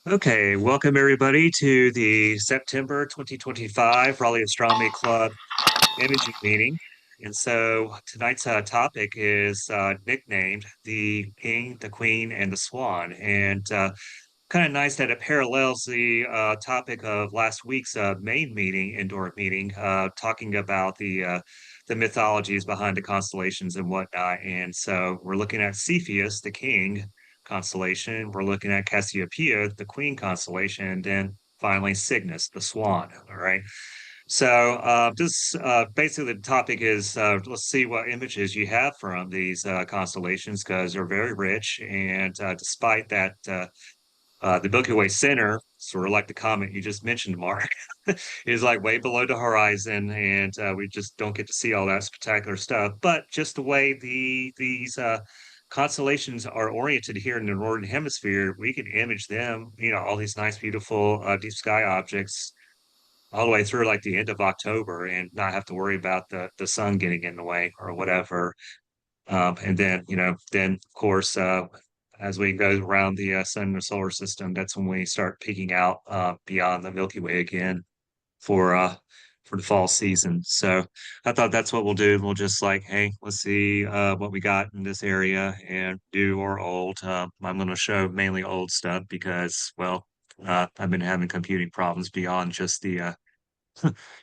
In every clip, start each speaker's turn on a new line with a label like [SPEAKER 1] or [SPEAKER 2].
[SPEAKER 1] Okay, welcome everybody to the September 2025 Raleigh Astronomy Club imaging meeting. And so tonight's topic is nicknamed the King, the Queen, and the Swan. And kind of nice that it parallels the topic of last week's main meeting, indoor meeting, talking about the mythologies behind the constellations and whatnot. And so we're looking at Cepheus, the king constellation. We're looking at Cassiopeia, the queen constellation, and then finally Cygnus, the swan. All right. So this basically the topic is let's see what images you have from these constellations because they're very rich. And despite that, the Milky Way center, sort of like the comet you just mentioned, Mark, is like way below the horizon, and we just don't get to see all that spectacular stuff. But just the way these constellations are oriented here in the northern hemisphere, we can image them. All these nice, beautiful deep sky objects all the way through like the end of October, and not have to worry about the sun getting in the way or whatever. And then, then of course, as we go around the sun and the solar system, that's when we start peeking out beyond the Milky Way again for the fall season. So I thought that's what we'll do. We'll just like, hey, let's see what we got in this area and do our old. I'm going to show mainly old stuff because, well, I've been having computing problems beyond just the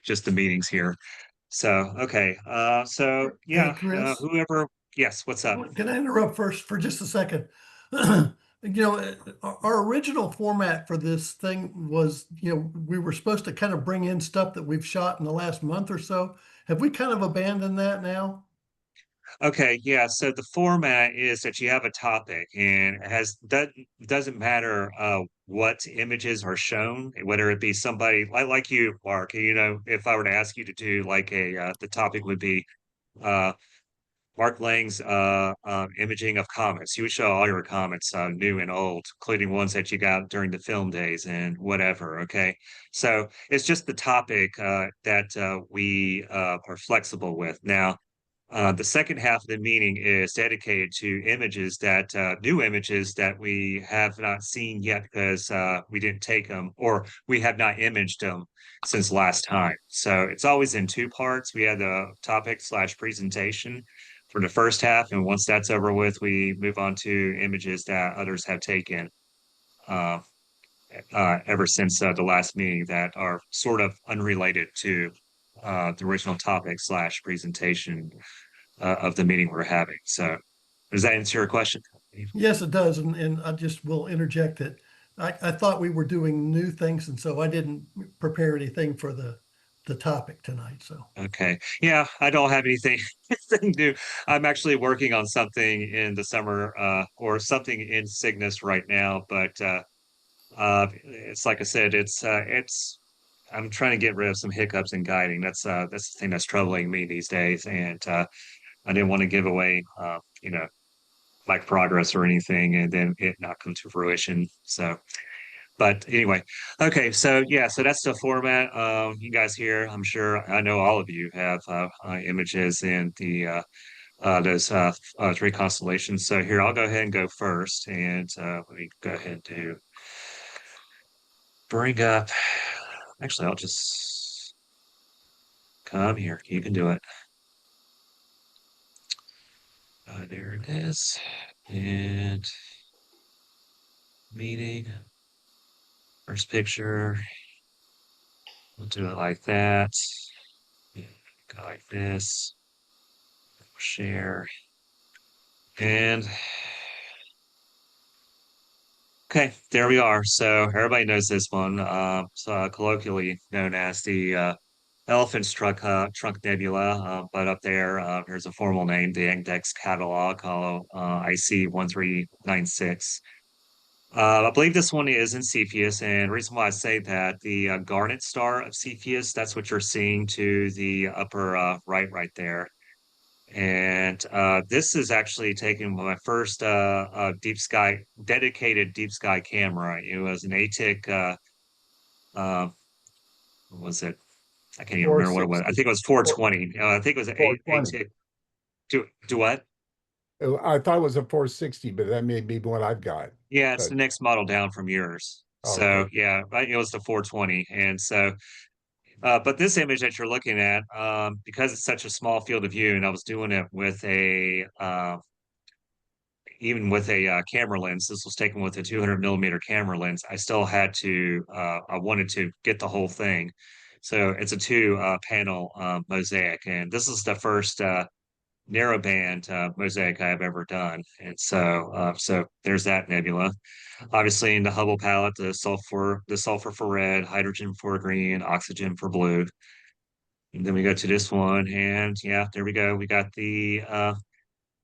[SPEAKER 1] just the meetings here. So okay, so
[SPEAKER 2] Hey,
[SPEAKER 1] yeah,
[SPEAKER 2] Chris,
[SPEAKER 1] whoever. Yes, what's up?
[SPEAKER 2] can I interrupt first for just a second? Our original format for this thing was, we were supposed to kind of bring in stuff that we've shot in the last month or so. Have we kind of abandoned that now?
[SPEAKER 1] Okay, yeah. So the format is that you have a topic, and it has that doesn't matter what images are shown, whether it be somebody like you, Mark. If I were to ask you to do like the topic would be uh Mark Lang's imaging of comets. You would show all your comets, new and old, including ones that you got during the film days and whatever. Okay, so it's just the topic that we are flexible with now. The second half of the meeting is dedicated to images that new images that we have not seen yet because we didn't take them or we have not imaged them since last time. So it's always in two parts. We have the topic slash presentation for the first half, and once that's over with, we move on to images that others have taken uh, ever since the last meeting that are sort of unrelated to the original topic slash presentation of the meeting we're having. So does that answer your question?
[SPEAKER 2] Yes, it does. And I just will interject that I thought we were doing new things, and so I didn't prepare anything for the topic tonight. So,
[SPEAKER 1] Okay. Yeah, I don't have anything, anything new. I'm actually working on something in the summer or something in Cygnus right now, but it's like I said, it's I'm trying to get rid of some hiccups in guiding. That's the thing that's troubling me these days, and I didn't want to give away my progress or anything and then it not come to fruition. So but anyway, okay, so yeah, so that's the format. You guys here, I'm sure I know all of you have images in the those three constellations. So here, I'll go ahead and go first, and let me go ahead and bring up. Actually, I'll just come here. You can do it. There it is, and meeting first picture. We'll do it like that. Go like this. Share. And okay, there we are. So everybody knows this one. So colloquially known as the Elephant's Trunk Nebula. But up there, there's a formal name, the Index Catalog, called IC 1396. I believe this one is in Cepheus, and the reason why I say that the Garnet Star of Cepheus, that's what you're seeing to the upper right there. And this is actually taken with my first deep sky dedicated deep sky camera. It was an ATIC. Uh, what was it? I can't even remember what it was. I
[SPEAKER 3] 460,
[SPEAKER 1] think it was 420. I think it was an
[SPEAKER 3] 420.
[SPEAKER 1] ATIC. Do what?
[SPEAKER 3] I thought it was a 460, but that may be what I've got.
[SPEAKER 1] Yeah, it's
[SPEAKER 3] But
[SPEAKER 1] the next model down from yours. So
[SPEAKER 3] Okay.
[SPEAKER 1] yeah, right, it was the 420. And so, but this image that you're looking at, because it's such a small field of view, and I was doing it with even with a camera lens, this was taken with a 200 millimeter camera lens. I still had to, I wanted to get the whole thing. So it's a two panel mosaic, and this is the first narrowband mosaic I've ever done. And so there's that nebula. Obviously, in the Hubble palette, the sulfur for red, hydrogen for green, oxygen for blue. And then we go to this one, and yeah, there we go. We got the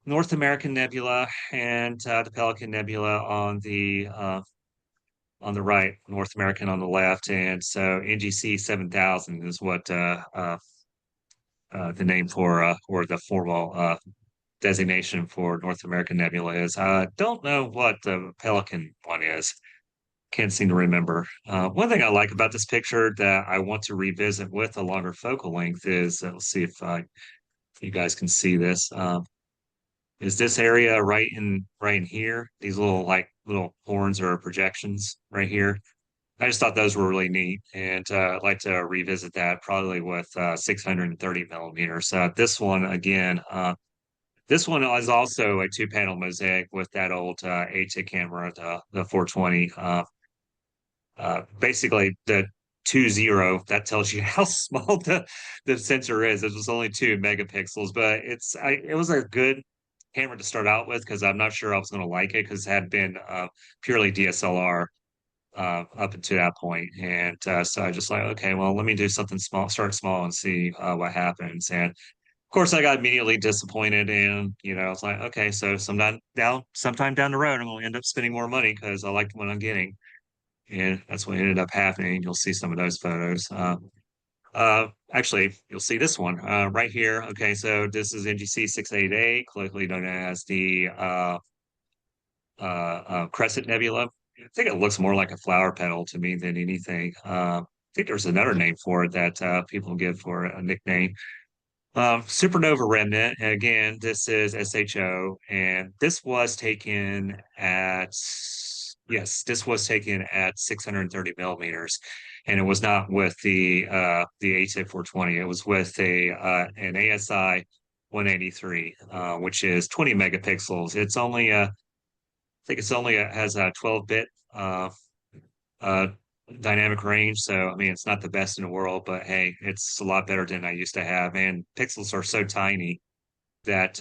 [SPEAKER 1] North American Nebula and the Pelican Nebula on the right, North American on the left, and so NGC 7000 is what the name for or the formal designation for North American Nebula is. I don't know what the Pelican one is. Can't seem to remember. One thing I like about this picture that I want to revisit with a longer focal length is, let's see if you guys can see this. Is this area right in here? These little little horns or projections right here. I just thought those were really neat, and I'd like to revisit that probably with 630 millimeters. This one again, this one is also a two-panel mosaic with that old ATIC camera, the 420. Basically, the 20 that tells you how small the sensor is. It was only 2 megapixels, but it was a good camera to start out with because I'm not sure I was going to like it because it had been purely DSLR up until that point. And so I just like, okay, well, let me do something small, start small and see what happens. And of course, I got immediately disappointed. And, I was like, okay, so sometime down the road, I'm going to end up spending more money because I like what I'm getting. And that's what ended up happening. You'll see some of those photos. Actually, you'll see this one right here. Okay, so this is NGC 688, colloquially known as the Crescent Nebula. I think it looks more like a flower petal to me than anything. I think there's another name for it that people give for a nickname. Supernova remnant. Again, this is SHO, and this was taken at 630 millimeters, and it was not with the ATIC 420. It was with an ASI 183, which is 20 megapixels. It's only I think it's only has a 12-bit uh, dynamic range. So, I mean, it's not the best in the world, but hey, it's a lot better than I used to have. And pixels are so tiny that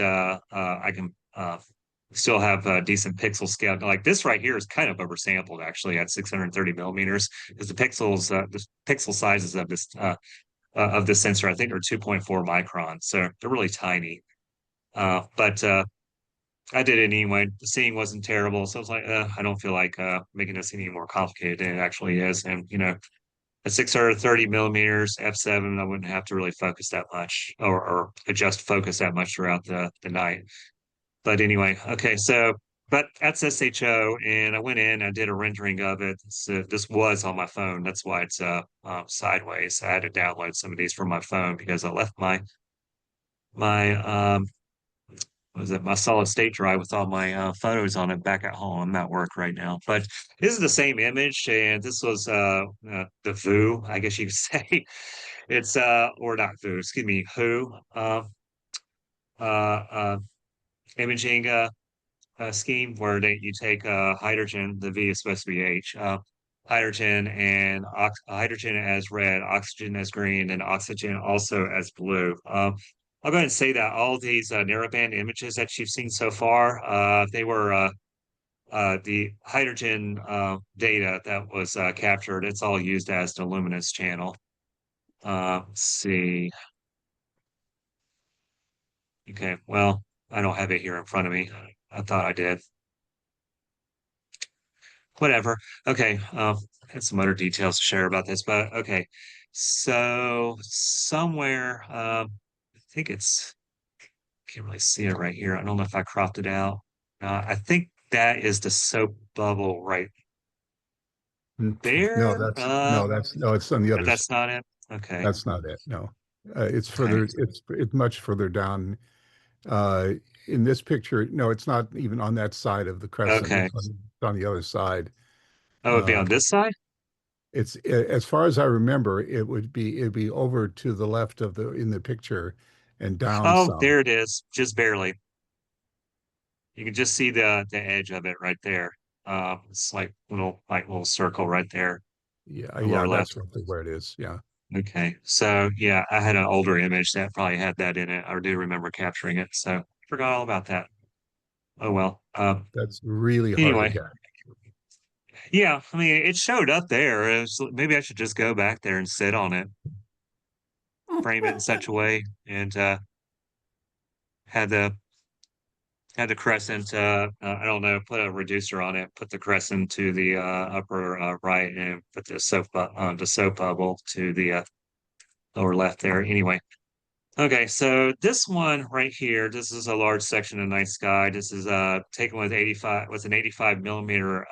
[SPEAKER 1] I can still have a decent pixel scale. Like this right here is kind of oversampled actually at 630 millimeters because the pixel sizes of this sensor, I think, are 2.4 microns. So they're really tiny. But I did it anyway. The seeing wasn't terrible, so I was like, I don't feel like making this any more complicated than it actually is. And at 630 millimeters f7, I wouldn't have to really focus that much or adjust focus that much throughout the night. But anyway, okay, so but that's SHO, and I went in, I did a rendering of it. So this was on my phone. That's why it's sideways. I had to download some of these from my phone because I left my was it my solid state drive with all my photos on it back at home. I'm at work right now, but this is the same image, and this was the VU, I guess you could say. It's or not VU, excuse me, WHO uh, uh, imaging scheme where you take hydrogen, the V is supposed to be H, hydrogen and hydrogen as red, oxygen as green, and oxygen also as blue. I'll go ahead and say that all these narrowband images that you've seen so far, they were the hydrogen data that was captured. It's all used as the luminance channel. Let's see. Okay, well, I don't have it here in front of me. I thought I did. Whatever. Okay. Had some other details to share about this, but okay. So somewhere, I think can't really see it right here. I don't know if I cropped it out. I think that is the soap bubble right
[SPEAKER 3] No,
[SPEAKER 1] there.
[SPEAKER 3] no, it's on the other side.
[SPEAKER 1] That's not it. Okay.
[SPEAKER 3] That's not it. No, it's
[SPEAKER 1] Okay.
[SPEAKER 3] further. It's much further down. Uh, in this picture, no, it's not even on that side of the crescent.
[SPEAKER 1] Okay.
[SPEAKER 3] It's on the other side.
[SPEAKER 1] Oh, it'd be
[SPEAKER 3] Uh,
[SPEAKER 1] on this side?
[SPEAKER 3] as far as I remember, it'd be over to the left of the in the picture and down
[SPEAKER 1] Oh,
[SPEAKER 3] some.
[SPEAKER 1] there it is, just barely. You can just see the edge of it right there. It's like little circle right there,
[SPEAKER 3] Yeah,
[SPEAKER 1] the
[SPEAKER 3] yeah,
[SPEAKER 1] lower
[SPEAKER 3] that's
[SPEAKER 1] left.
[SPEAKER 3] roughly where it is. Yeah.
[SPEAKER 1] Okay, so yeah, I had an older image that probably had that in it. I do remember capturing it, so forgot all about that. Oh well.
[SPEAKER 3] That's really hard to
[SPEAKER 1] Anyway,
[SPEAKER 3] get.
[SPEAKER 1] yeah, I mean, it showed up there. Maybe I should just go back there and sit on it, frame it in such a way, and had the had the crescent. I don't know, put a reducer on it, put the crescent to the upper right, and put the soap bubble to the lower left there. Anyway, okay, so this one right here, this is a large section of night sky. This is taken with 85 with an 85 millimeter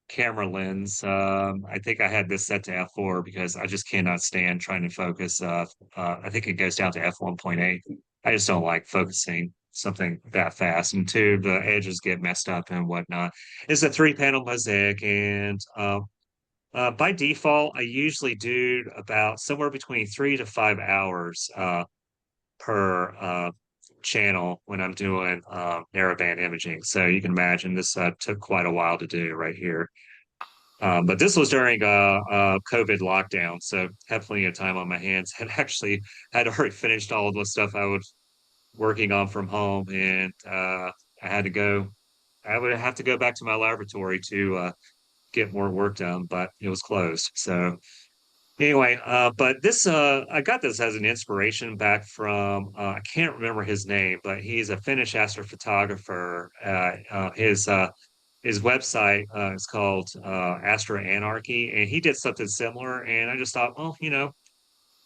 [SPEAKER 1] camera lens. I think I had this set to f4 because I just cannot stand trying to focus. I think it goes down to f1.8. I just don't like focusing something that fast. And two, the edges get messed up and whatnot. It's a three-panel mosaic, and by default, I usually do about somewhere between 3 to 5 hours per channel when I'm doing narrowband imaging. So you can imagine this took quite a while to do right here. But this was during COVID lockdown, so had plenty of time on my hands. Had already finished all of the stuff I was working on from home, and I had to go. I would have to go back to my laboratory to get more work done, but it was closed. So anyway, but this I got this as an inspiration back from I can't remember his name, but he's a Finnish astrophotographer. His website is called Astro Anarchy, and he did something similar. And I just thought, well,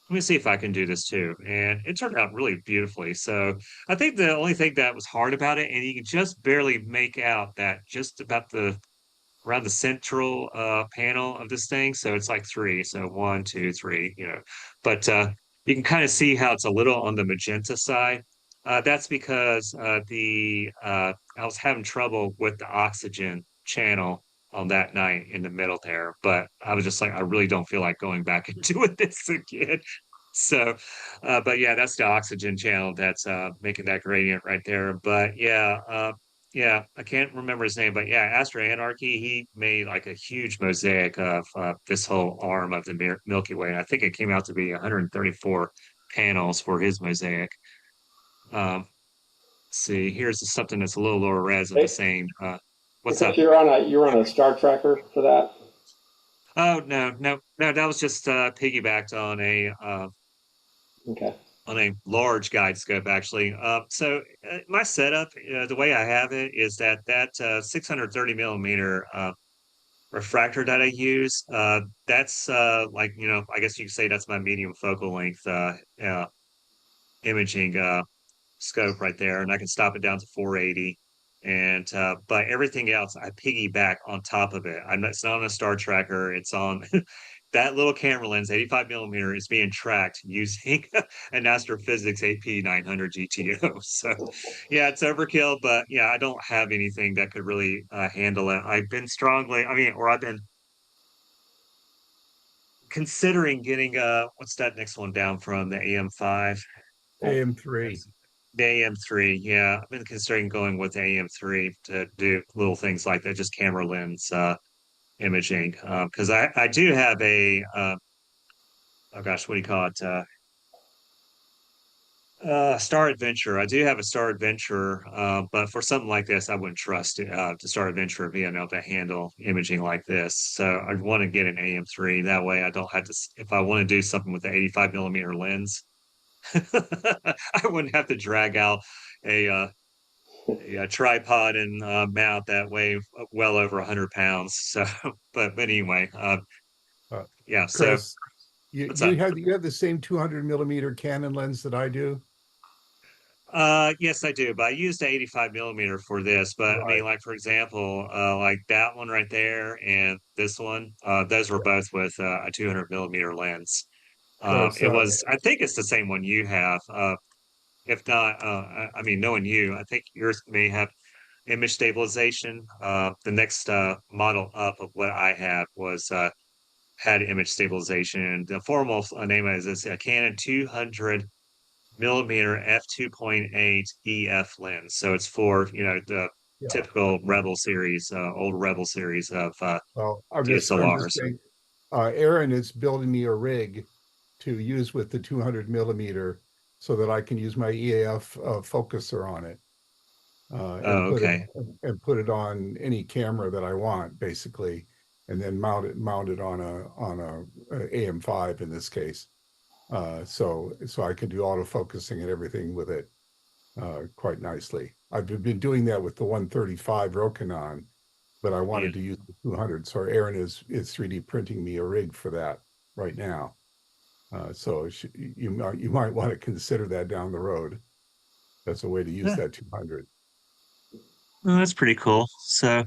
[SPEAKER 1] let me see if I can do this too. And it turned out really beautifully. So I think the only thing that was hard about it, and you can just barely make out that just about the around the central panel of this thing. So it's like three. So one, two, three, But you can kind of see how it's a little on the magenta side. That's because the I was having trouble with the oxygen channel on that night in the middle there. But I was just like, I really don't feel like going back and doing this again. So, but yeah, that's the oxygen channel that's making that gradient right there. But yeah, I can't remember his name, but yeah, Astro Anarchy, he made like a huge mosaic of this whole arm of the Milky Way. And I think it came out to be 134 panels for his mosaic. See, here's something that's a little lower res of the
[SPEAKER 4] Hey,
[SPEAKER 1] same.
[SPEAKER 4] hey,
[SPEAKER 1] What's
[SPEAKER 4] Chris,
[SPEAKER 1] up?
[SPEAKER 4] you're on a star tracker for that.
[SPEAKER 1] Oh, no, no, no, that was just piggybacked
[SPEAKER 4] Okay.
[SPEAKER 1] on a large guide scope actually. So my setup, the way I have it is that 630 millimeter refractor that I use, that's like, I guess you could say that's my medium focal length imaging scope right there, and I can stop it down to 480. And but everything else I piggyback on top of it. It's not on a star tracker. It's on that little camera lens, 85 millimeter, is being tracked using an astrophysics AP900 GTO. So yeah, it's overkill, but yeah, I don't have anything that could really handle it. I've been considering getting what's that next one down from the AM5?
[SPEAKER 3] AM3.
[SPEAKER 1] The AM3, yeah. I've been considering going with the AM3 to do little things like that, just camera lens imaging. Because I do have a oh gosh, what do you call it? Star Adventure. I do have a Star Adventure, but for something like this, I wouldn't trust the Star Adventure being able to handle imaging like this. So I want to get an AM3. That way, I don't have to. If I want to do something with the 85 millimeter lens, I wouldn't have to drag out a yeah, tripod and mount that weigh well over 100 pounds. So, but anyway,
[SPEAKER 3] Uh,
[SPEAKER 1] yeah. So
[SPEAKER 3] Chris,
[SPEAKER 1] what's up?
[SPEAKER 3] you have the same 200 millimeter Canon lens that I do.
[SPEAKER 1] Yes, I do, but I used the 85 millimeter for this. But I mean,
[SPEAKER 3] Right.
[SPEAKER 1] like for example, like that one right there and this one, those were
[SPEAKER 3] Yeah.
[SPEAKER 1] both with a 200 millimeter lens.
[SPEAKER 3] Because
[SPEAKER 1] I think it's the same one you have. If not, I mean, knowing you, I think yours may have. image stabilization. The next model up of what I have was had image stabilization. The formal name is this a Canon 200 millimeter f2.8 EF lens. So it's for the
[SPEAKER 3] Yeah.
[SPEAKER 1] typical Rebel series, old Rebel series of
[SPEAKER 3] Well, I'm just
[SPEAKER 1] DSLRs.
[SPEAKER 3] saying, Aaron is building me a rig to use with the 200 millimeter so that I can use my EAF focuser on it.
[SPEAKER 1] Oh, okay.
[SPEAKER 3] And put it on any camera that I want, basically, and then mount it on a AM5 in this case. So I can do autofocusing and everything with it quite nicely. I've been doing that with the 135 Rokinon, but I
[SPEAKER 1] Yeah.
[SPEAKER 3] wanted to use the 200. So Aaron is 3D printing me a rig for that right now. So you might want to consider that down the road. That's a way to use
[SPEAKER 2] Yeah.
[SPEAKER 3] that 200.
[SPEAKER 1] Well, that's pretty cool. So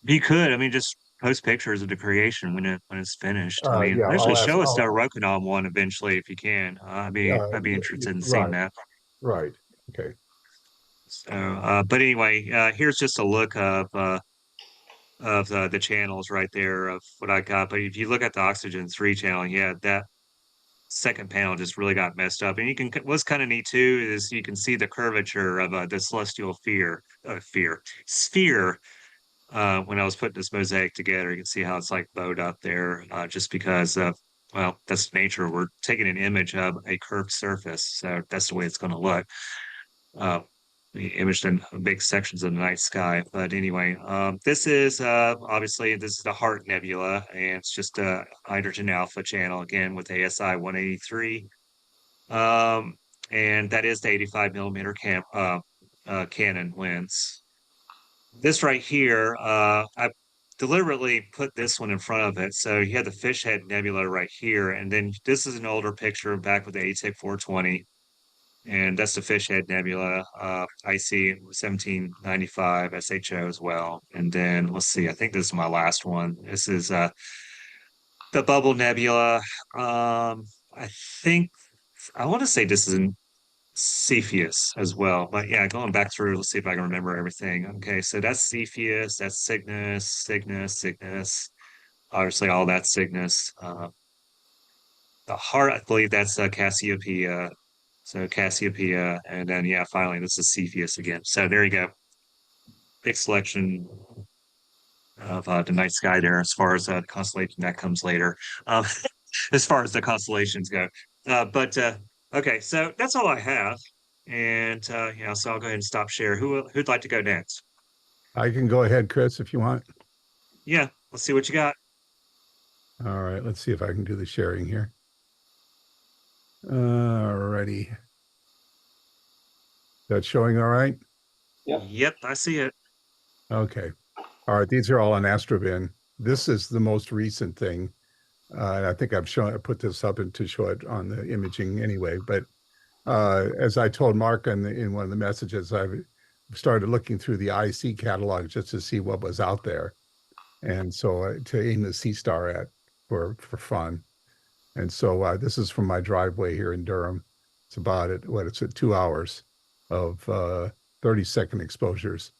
[SPEAKER 1] you could, I mean, just post pictures of the creation when it's finished. I mean,
[SPEAKER 3] Yeah,
[SPEAKER 1] actually
[SPEAKER 3] I'll ask.
[SPEAKER 1] show us the Rokinon one eventually if you can. I'd be interested in seeing
[SPEAKER 3] Right,
[SPEAKER 1] that.
[SPEAKER 3] right. Okay.
[SPEAKER 1] So, but anyway, here's just a look of the channels right there of what I got. But if you look at the oxygen 3 channel, yeah, that second panel just really got messed up. And what's kind of neat too is you can see the curvature of the celestial sphere. When I was putting this mosaic together, you can see how it's like bowed up there, just because of, well, that's nature. We're taking an image of a curved surface, so that's the way it's going to look. Uh, Imaged in big sections of the night sky. But anyway, this is obviously this is the Heart Nebula, and it's just a hydrogen alpha channel again with ASI 183. And that is the 85 millimeter Canon lens. This right here, I deliberately put this one in front of it. So you have the Fish Head Nebula right here, and then this is an older picture back with the ATIC 420, and that's the Fish Head Nebula, IC 1795 SHO as well. And then let's see, I think this is my last one. This is the Bubble Nebula. I think I want to say this is in Cepheus as well. But yeah, going back through, let's see if I can remember everything. Okay, so that's Cepheus, that's Cygnus. Obviously, all that Cygnus. The heart, I believe that's Cassiopeia. So Cassiopeia, and then yeah, finally this is Cepheus again. So there you go. Big selection of the night sky there as far as the constellation that comes later. Um, as far as the constellations go. But okay, so that's all I have. And so I'll go ahead and stop share. Who'd like to go next?
[SPEAKER 3] I can go ahead, Chris, if you want.
[SPEAKER 1] Yeah, let's see what you got.
[SPEAKER 3] All right, let's see if I can do the sharing here. Alrighty. That's showing all right?
[SPEAKER 1] Yep, I see it.
[SPEAKER 3] Okay. All right, these are all on Astrobin. This is the most recent thing. And I think I put this up to show it on the imaging anyway. But as I told Mark in one of the messages, I've started looking through the IC catalog just to see what was out there. And so to aim the C star at for fun. And so this is from my driveway here in Durham. It's about it's at 2 hours of 30-second exposures.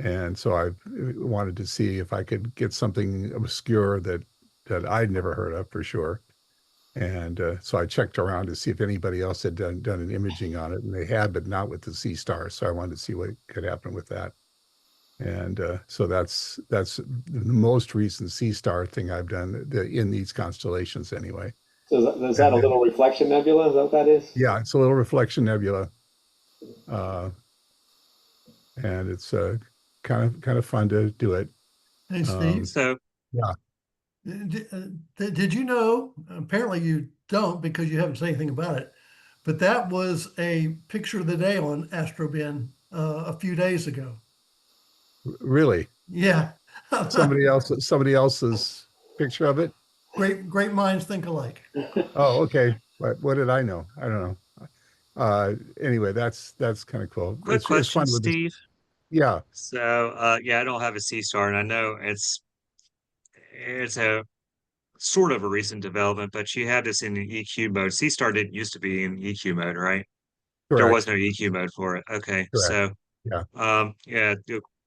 [SPEAKER 3] And so I wanted to see if I could get something obscure that I'd never heard of for sure. And so I checked around to see if anybody else had done an imaging on it, and they had, but not with the C star. So I wanted to see what could happen with that. And so that's the most recent C star thing I've done in these constellations anyway.
[SPEAKER 4] So is that a little reflection nebula? Is that what that is?
[SPEAKER 3] Yeah, it's a little reflection nebula. And it's kind of fun to do it.
[SPEAKER 2] Hey, Steve.
[SPEAKER 1] So
[SPEAKER 3] yeah.
[SPEAKER 2] Did you know, apparently you don't because you haven't said anything about it, but that was a picture of the day on Astrobin a few days ago.
[SPEAKER 3] Really?
[SPEAKER 2] Yeah.
[SPEAKER 3] somebody else's picture of it?
[SPEAKER 2] Great minds think alike.
[SPEAKER 3] Oh, okay. What did I know? I don't know. Anyway, that's kind of cool.
[SPEAKER 1] quick question, Steve.
[SPEAKER 3] Yeah.
[SPEAKER 1] So I don't have a C star, and I know it's a sort of a recent development, but you had this in the EQ mode. C star didn't used to be in EQ mode, right?
[SPEAKER 3] Correct.
[SPEAKER 1] There was no EQ mode for it. Okay,
[SPEAKER 3] Correct.
[SPEAKER 1] so
[SPEAKER 3] Yeah.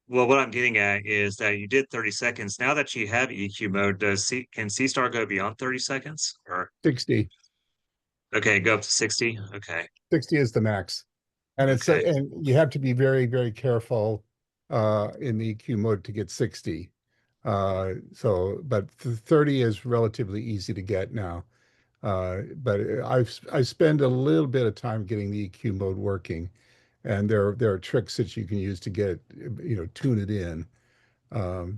[SPEAKER 1] Well, what I'm getting at is that you did 30 seconds. Now that you have EQ mode, can C star go beyond 30 seconds? Or
[SPEAKER 3] 60.
[SPEAKER 1] okay, go up to 60. Okay.
[SPEAKER 3] 60 is the max. And it's
[SPEAKER 1] Okay.
[SPEAKER 3] and you have to be very, very careful in the EQ mode to get 60. But 30 is relatively easy to get now. But I spend a little bit of time getting the EQ mode working, and there are tricks that you can use to get tune it in.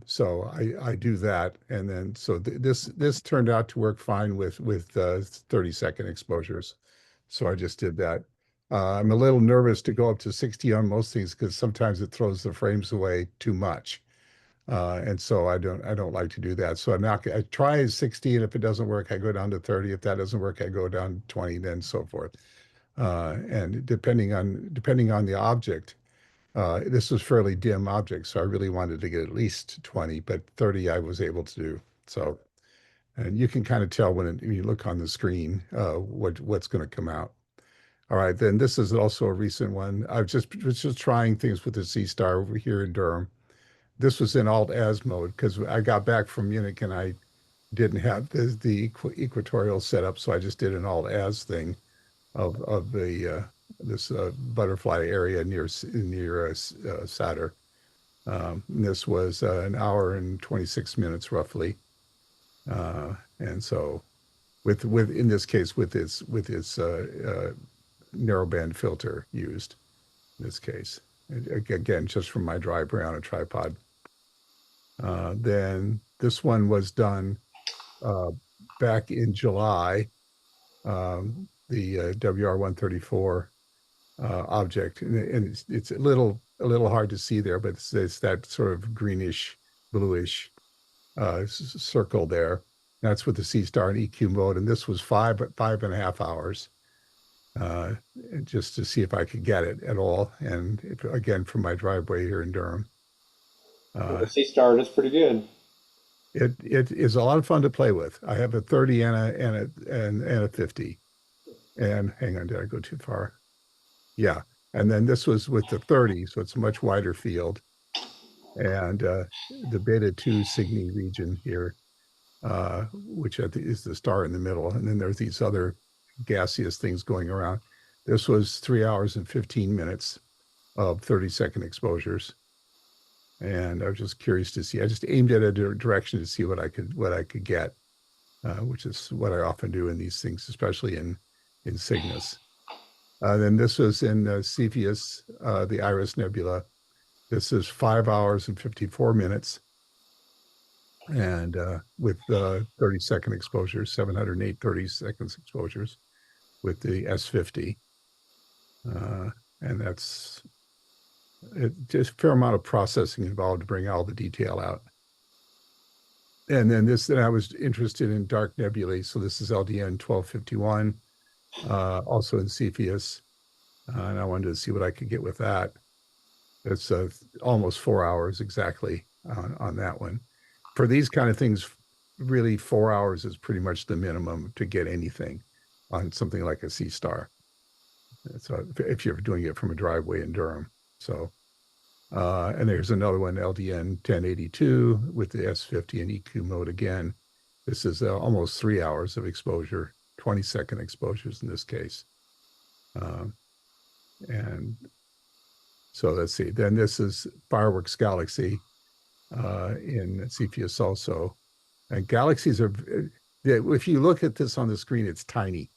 [SPEAKER 3] So I do that, and then so this turned out to work fine with 30-second exposures. So I just did that. I'm a little nervous to go up to 60 on most things because sometimes it throws the frames away too much. And so I don't like to do that. So I try 60, and if it doesn't work, I go down to 30. If that doesn't work, I go down to 20, then so forth. And depending on the object, this was fairly dim object, so I really wanted to get at least 20, but 30 I was able to do. So, and you can kind of tell when you look on the screen what's going to come out. All right, then this is also a recent one. I was just trying things with the C Star over here in Durham. This was in Alt as mode because I got back from Munich and I didn't have the equatorial setup, so I just did an Alt as thing of the this butterfly area near Saturn. This was an hour and 26 minutes roughly, and so with in this case with its narrowband filter used in this case. Again, just from my drive on a tripod. Then this one was done back in July. The WR134 object, and it's a little hard to see there, but it's that sort of greenish, bluish circle there. That's with the C Star and EQ mode, and this was 5.5 hours, just to see if I could get it at all. And again, from my driveway here in Durham.
[SPEAKER 4] The C Star is pretty good.
[SPEAKER 3] It is a lot of fun to play with. I have a 30 and a 50. And hang on, did I go too far? Yeah. And then this was with the 30, so it's a much wider field. And the beta 2 Cygni region here, which I think is the star in the middle. And then there's these other gaseous things going around. This was 3 hours and 15 minutes of 30-second exposures. And I was just curious to see. I just aimed at a direction to see what I could get, which is what I often do in these things, especially in Cygnus. Then this was in Cepheus, the Iris Nebula. This is 5 hours and 54 minutes, and with 30-second exposures, 708 30-second exposures with the S50, and that's just a fair amount of processing involved to bring all the detail out. And then then I was interested in dark nebulae, so this is LDN 1251, also in Cepheus, and I wanted to see what I could get with that. It's almost 4 hours exactly on that one. For these kind of things, really 4 hours is pretty much the minimum to get anything on something like a C Star. So if you're doing it from a driveway in Durham. So, and there's another one, LDN 1082 with the S50 and EQ mode again. This is almost 3 hours of exposure, 20-second exposures in this case. And so let's see. Then this is Fireworks Galaxy in Cepheus also. And galaxies are, if you look at this on the screen, it's tiny.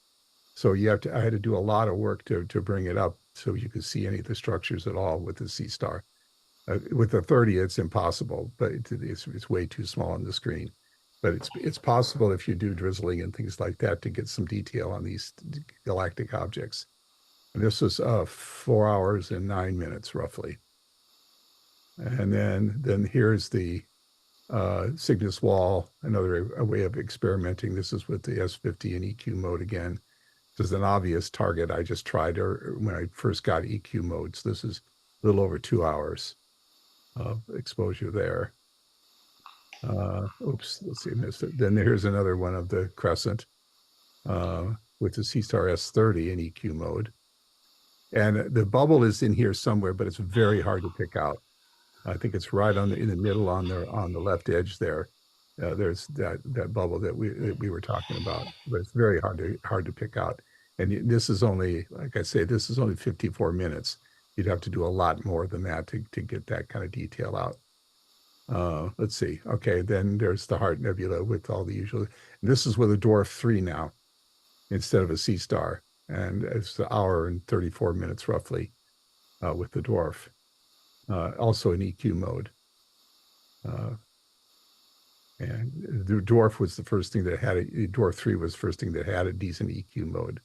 [SPEAKER 3] So I had to do a lot of work to bring it up so you could see any of the structures at all with the C Star. With the 30, it's impossible, but it's way too small on the screen. But it's possible if you do drizzling and things like that to get some detail on these galactic objects. And this was 4 hours and 9 minutes roughly. And then here's the Cygnus wall, another way of experimenting. This is with the S50 and EQ mode again. This is an obvious target I just tried when I first got EQ modes. This is a little over 2 hours of exposure there. Oops, let's see, I missed it. Then here's another one of the crescent with the C Star S30 in EQ mode. And the bubble is in here somewhere, but it's very hard to pick out. I think it's right in the middle on the left edge there. There's that bubble that we were talking about, but it's very hard to pick out. And this is only, like I say, this is only 54 minutes. You'd have to do a lot more than that to get that kind of detail out. Let's see. Okay, then there's the Heart Nebula with all the usual. This is with a dwarf 3 now instead of a C star, and it's an hour and 34 minutes roughly with the dwarf. Also in EQ mode. And the dwarf was the first thing that had it. Dwarf 3 was the first thing that had a decent EQ mode.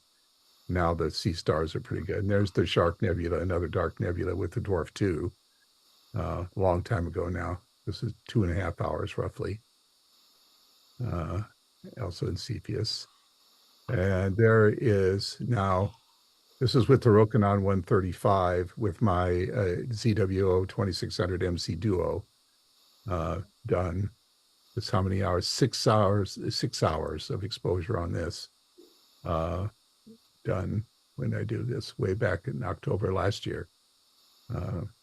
[SPEAKER 3] Now the C stars are pretty good. And there's the Shark Nebula, another dark nebula with the dwarf 2. A long time ago now. This is 2.5 hours roughly. Also in Cepheus. And there is now, this is with the Rokinon 135 with my ZWO 2600 MC Duo done. That's how many hours? 6 hours, 6 hours of exposure on this. Done when I do this way back in October last year.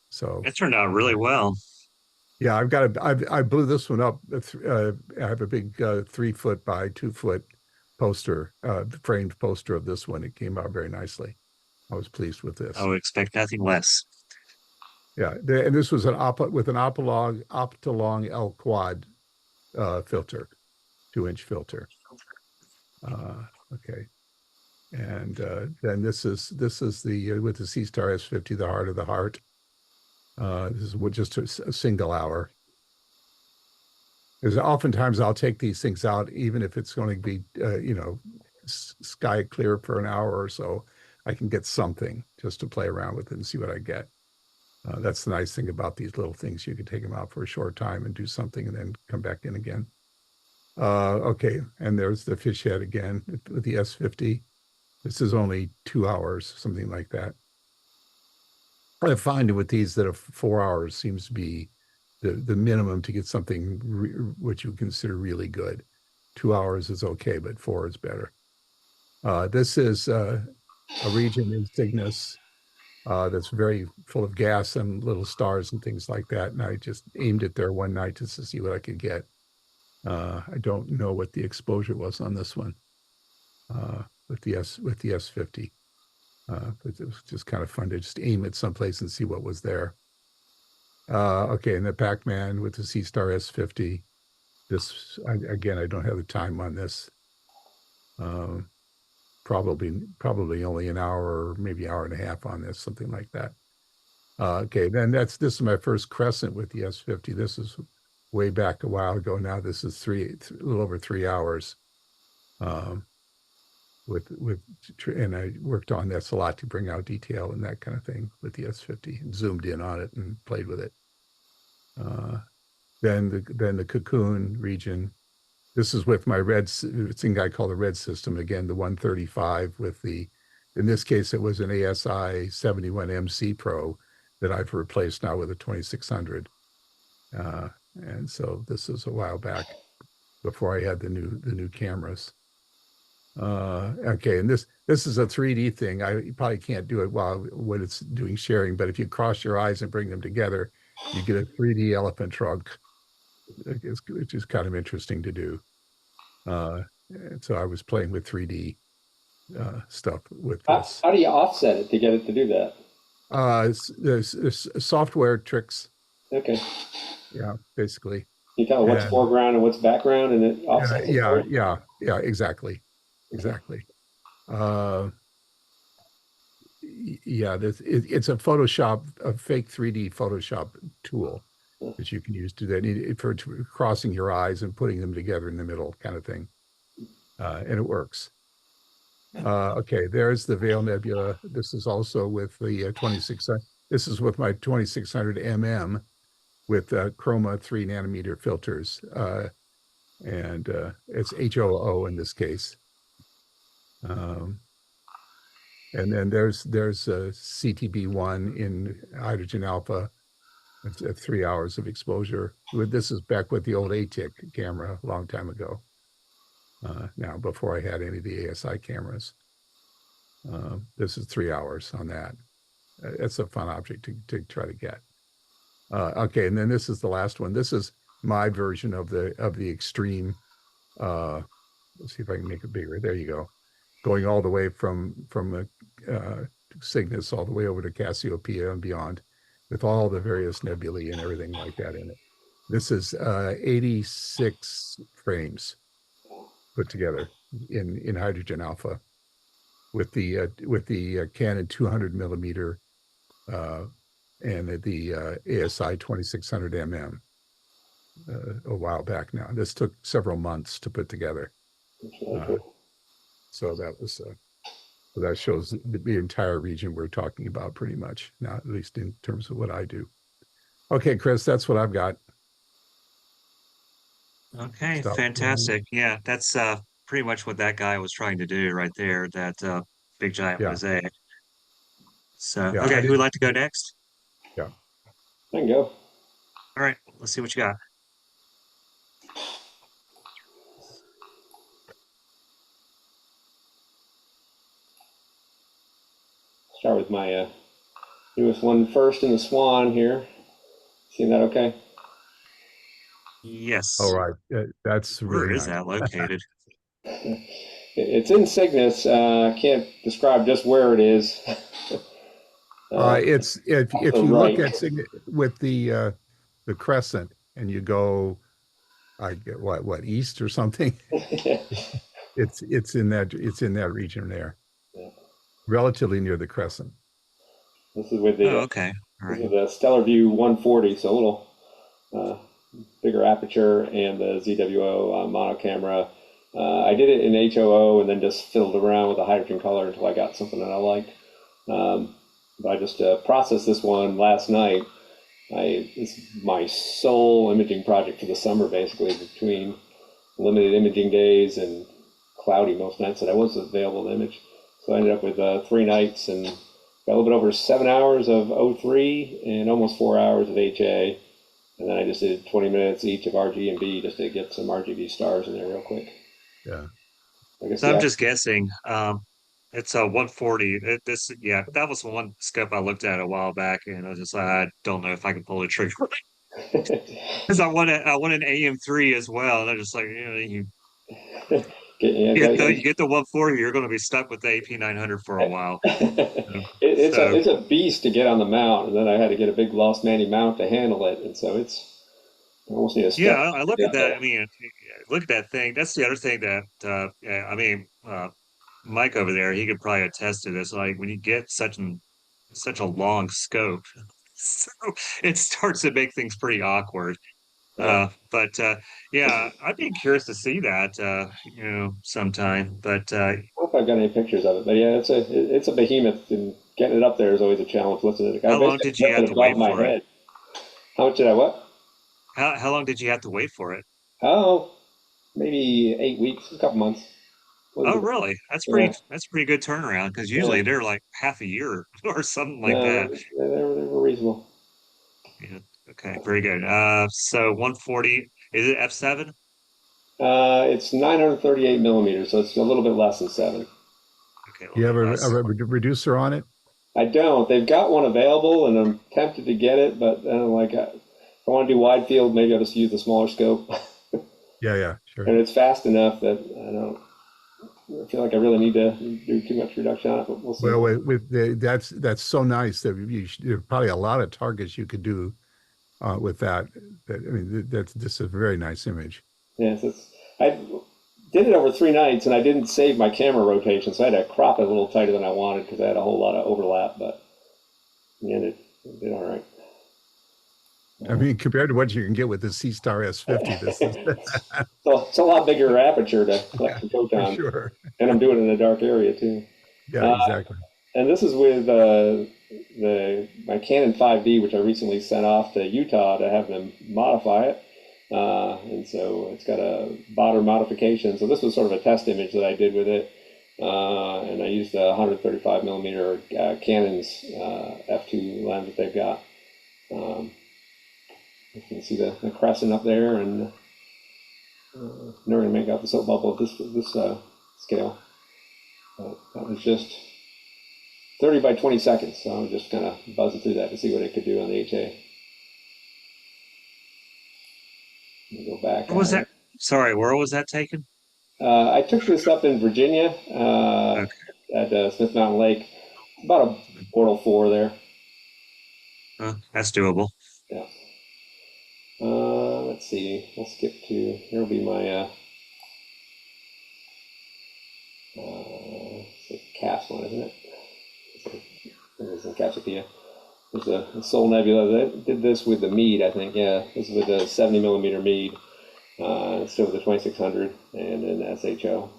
[SPEAKER 3] So
[SPEAKER 1] It turned out really well.
[SPEAKER 3] yeah, I blew this one up. I have a big 3-foot by 2-foot poster, framed poster of this one. It came out very nicely. I was pleased with this.
[SPEAKER 1] I would expect nothing less.
[SPEAKER 3] Yeah, and this was with an Optolong L quad filter, 2-inch filter. Okay, and then this is the with the C Star S50, the Heart of the Heart. This is just a single hour. Because oftentimes I'll take these things out, even if it's going to be sky clear for an hour or so. I can get something just to play around with it and see what I get. That's the nice thing about these little things. You can take them out for a short time and do something and then come back in again. Okay, and there's the fish head again with the S50. This is only 2 hours, something like that. I find with these that 4 hours seems to be the minimum to get something which you consider really good. 2 hours is okay, but 4 is better. This is a region in Cygnus that's very full of gas and little stars and things like that. And I just aimed it there one night just to see what I could get. I don't know what the exposure was on this one with the S50. But it was just kind of fun to just aim it someplace and see what was there. Okay, and the Pac-Man with the C Star S50. This again, I don't have the time on this. Probably only an hour or maybe hour and a half on this, something like that. Okay, then this is my first Crescent with the S50. This is way back a while ago now. This is a little over 3 hours. And I worked on this a lot to bring out detail and that kind of thing with the S50 and zoomed in on it and played with it. Then the Cocoon region. This is with my red thing I call the red system. Again, the 135 with in this case, it was an ASI 71 MC Pro that I've replaced now with a 2600. And so this is a while back before I had the new cameras. Okay, and this is a 3D thing. You probably can't do it when it's doing sharing, but if you cross your eyes and bring them together, you get a 3D elephant trunk, which is kind of interesting to do. And so I was playing with 3D stuff with this.
[SPEAKER 4] How do you offset it to get it to do that?
[SPEAKER 3] There's software tricks.
[SPEAKER 4] Okay.
[SPEAKER 3] Yeah, basically.
[SPEAKER 4] You tell what's foreground and what's background, and it offsets.
[SPEAKER 3] Yeah, exactly. Exactly. Yeah, it's a fake 3D Photoshop tool that you can use to that for crossing your eyes and putting them together in the middle kind of thing. And it works. Okay, there's the Veil Nebula. This is also with the 2600. This is with my 2600 mm with chroma 3 nanometer filters. And it's HOO in this case. And then there's CTB1 in hydrogen alpha. It's 3 hours of exposure. This is back with the old ATIC camera a long time ago. Now, before I had any of the ASI cameras. This is 3 hours on that. It's a fun object to try to get. Okay, and then this is the last one. This is my version of the extreme. Let's see if I can make it bigger. There you go. Going all the way from Cygnus all the way over to Cassiopeia and beyond, with all the various nebulae and everything like that in it. This is 86 frames put together in hydrogen alpha with the Canon 200 millimeter and the ASI 2600 mm a while back now. This took several months to put together. So that was that shows the entire region we're talking about pretty much now, at least in terms of what I do. Okay, Chris, that's what I've got.
[SPEAKER 1] Okay,
[SPEAKER 3] Stop.
[SPEAKER 1] fantastic. Yeah, that's pretty much what that guy was trying to do right there, that big giant
[SPEAKER 3] Yeah,
[SPEAKER 1] mosaic. So,
[SPEAKER 3] yeah, I
[SPEAKER 1] okay, who would
[SPEAKER 3] didn't.
[SPEAKER 1] like to go next?
[SPEAKER 3] Yeah.
[SPEAKER 4] There you go.
[SPEAKER 1] All right, let's see what you got.
[SPEAKER 4] Start with my newest one first in the Swan here. Seeing that okay?
[SPEAKER 1] Yes.
[SPEAKER 3] All right, that's
[SPEAKER 1] Where
[SPEAKER 3] really
[SPEAKER 1] is
[SPEAKER 3] nice.
[SPEAKER 1] that located?
[SPEAKER 4] It's in Cygnus. I can't describe just where it is.
[SPEAKER 3] It's if
[SPEAKER 4] the
[SPEAKER 3] you look
[SPEAKER 4] right.
[SPEAKER 3] at with the crescent and you go, I get what east or something. It's in that region there,
[SPEAKER 4] Yeah.
[SPEAKER 3] relatively near the crescent.
[SPEAKER 4] This is with
[SPEAKER 1] Oh,
[SPEAKER 4] the
[SPEAKER 1] okay. All
[SPEAKER 4] this
[SPEAKER 1] right.
[SPEAKER 4] is the Stellar View 140, so a little bigger aperture, and the ZWO mono camera. I did it in HOO and then just fiddled around with the hydrogen color until I got something that I liked. But I just processed this one last night. It's my sole imaging project for the summer, basically, between limited imaging days and cloudy most nights that I wasn't available to image. So I ended up with 3 nights and got a little bit over 7 hours of O3 and almost 4 hours of HA. And then I just did 20 minutes each of RG and B just to get some RGB stars in there real quick.
[SPEAKER 3] Yeah.
[SPEAKER 4] I guess
[SPEAKER 1] So I'm just guessing. It's a 140. Yeah, that was one scope I looked at a while back, and I was just like, I don't know if I can pull the trigger because I want an AM3 as well, and I'm just like, you you get the 140, you're going to be stuck with the AP 900 for a while. So
[SPEAKER 4] it's a beast to get on the mount, and then I had to get a big Lost Manny mount to handle it, and so I almost need a
[SPEAKER 1] yeah,
[SPEAKER 4] step.
[SPEAKER 1] I look at that. I mean, look at that thing. That's the other thing that yeah, I mean, Mike over there, he could probably attest to this. Like when you get such a long scope, so it starts to make things pretty awkward. But yeah, I'd be curious to see that, sometime. But
[SPEAKER 4] I don't know if I've got any pictures of it, but yeah, it's a behemoth, and getting it up there is always a challenge. Listening to it, I
[SPEAKER 1] how long
[SPEAKER 4] basically
[SPEAKER 1] did you
[SPEAKER 4] kept
[SPEAKER 1] have
[SPEAKER 4] it
[SPEAKER 1] to
[SPEAKER 4] above
[SPEAKER 1] wait
[SPEAKER 4] my
[SPEAKER 1] for it?
[SPEAKER 4] head. How much did I what?
[SPEAKER 1] How long did you have to wait for it?
[SPEAKER 4] Oh, maybe 8 weeks, a couple months.
[SPEAKER 1] Oh,
[SPEAKER 4] Wasn't-
[SPEAKER 1] really?
[SPEAKER 4] Yeah,
[SPEAKER 1] That's pretty good turnaround because
[SPEAKER 4] yeah.
[SPEAKER 1] usually they're like half a year or something like
[SPEAKER 4] No,
[SPEAKER 1] that.
[SPEAKER 4] they were reasonable.
[SPEAKER 1] Yeah. Okay, very good. So 140, is it F7?
[SPEAKER 4] It's 938 millimeters, so it's a little bit less than 7.
[SPEAKER 1] Okay, a
[SPEAKER 3] Do
[SPEAKER 1] little
[SPEAKER 3] you have
[SPEAKER 1] bit
[SPEAKER 3] a
[SPEAKER 1] less.
[SPEAKER 3] reducer on it?
[SPEAKER 4] I don't. They've got one available, and I'm tempted to get it, but then I'm like, if I want to do wide field, maybe I'll just use the smaller scope.
[SPEAKER 3] Yeah, sure.
[SPEAKER 4] And it's fast enough that I feel like I really need to do too much reduction on it, but we'll see.
[SPEAKER 3] Well, that's so nice that there's probably a lot of targets you could do with that. I mean, that's just a very nice image.
[SPEAKER 4] Yes, I did it over 3 nights, and I didn't save my camera rotation, so I had to crop it a little tighter than I wanted because I had a whole lot of overlap, but in the end, it did all right.
[SPEAKER 3] I mean, compared to what you can get with the C-Star S50, this is
[SPEAKER 4] So it's a lot bigger aperture to collect some
[SPEAKER 3] for
[SPEAKER 4] photons,
[SPEAKER 3] sure.
[SPEAKER 4] and I'm doing it in a dark area too.
[SPEAKER 3] Yeah, exactly.
[SPEAKER 4] And this is with my Canon 5D, which I recently sent off to Utah to have them modify it. And so it's got a botter modification. So this was sort of a test image that I did with it. And I used a 135 millimeter Canon's f2 lens that they've got. You can see the crescent up there, and never going to make out the soap bubble of this scale. But that was just 30 by 20 seconds, so I was just kind of buzzing through that to see what it could do on the HA. back
[SPEAKER 1] What was
[SPEAKER 4] on it.
[SPEAKER 1] that? Sorry, where was that taken?
[SPEAKER 4] I took this up in Virginia
[SPEAKER 1] Okay.
[SPEAKER 4] at Smith Mountain Lake. About a portal 4 there.
[SPEAKER 1] That's doable.
[SPEAKER 4] Yeah. Let's see. We'll skip to. There'll be my it's a CAS one, isn't it? It's in Cassiopeia. There's a Soul Nebula. They did this with the Meade, I think. Yeah, this is with a 70 millimeter Meade. Still with the 2600 and an SHO.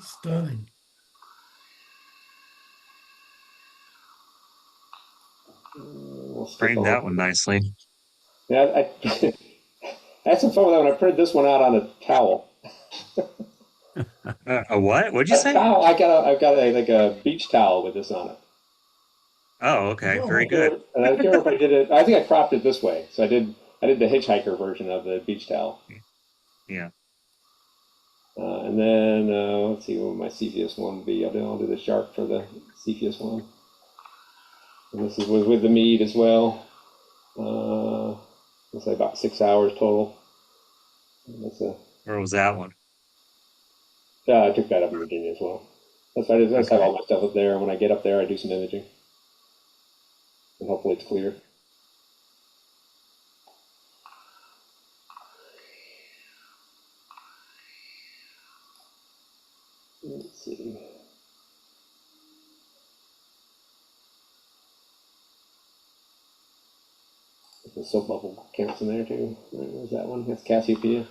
[SPEAKER 2] Stunning.
[SPEAKER 4] We'll skip
[SPEAKER 1] Framed
[SPEAKER 4] on.
[SPEAKER 1] that one nicely.
[SPEAKER 4] Yeah, I had some fun with that when I printed this one out on a towel.
[SPEAKER 1] A what? What'd you
[SPEAKER 4] A
[SPEAKER 1] say?
[SPEAKER 4] towel. I've got a like a beach towel with this on it.
[SPEAKER 1] Oh, okay. Very
[SPEAKER 2] Oh,
[SPEAKER 1] good.
[SPEAKER 4] And I can't remember if I did it. I think I cropped it this way. So I did the hitchhiker version of the beach towel.
[SPEAKER 1] Yeah.
[SPEAKER 4] And then let's see what my Cepheus one would be. I'll do the shark for the Cepheus one. And this is with the Meade as well. Let's say about 6 hours total.
[SPEAKER 1] Where was that one?
[SPEAKER 4] I took that up in Virginia as well. That's why I just have
[SPEAKER 1] Okay.
[SPEAKER 4] all my stuff up there. And when I get up there, I do some imaging. And hopefully it's clear. Let's see. The soap bubble counts in there too. Right, where's that one? That's Cassiopeia.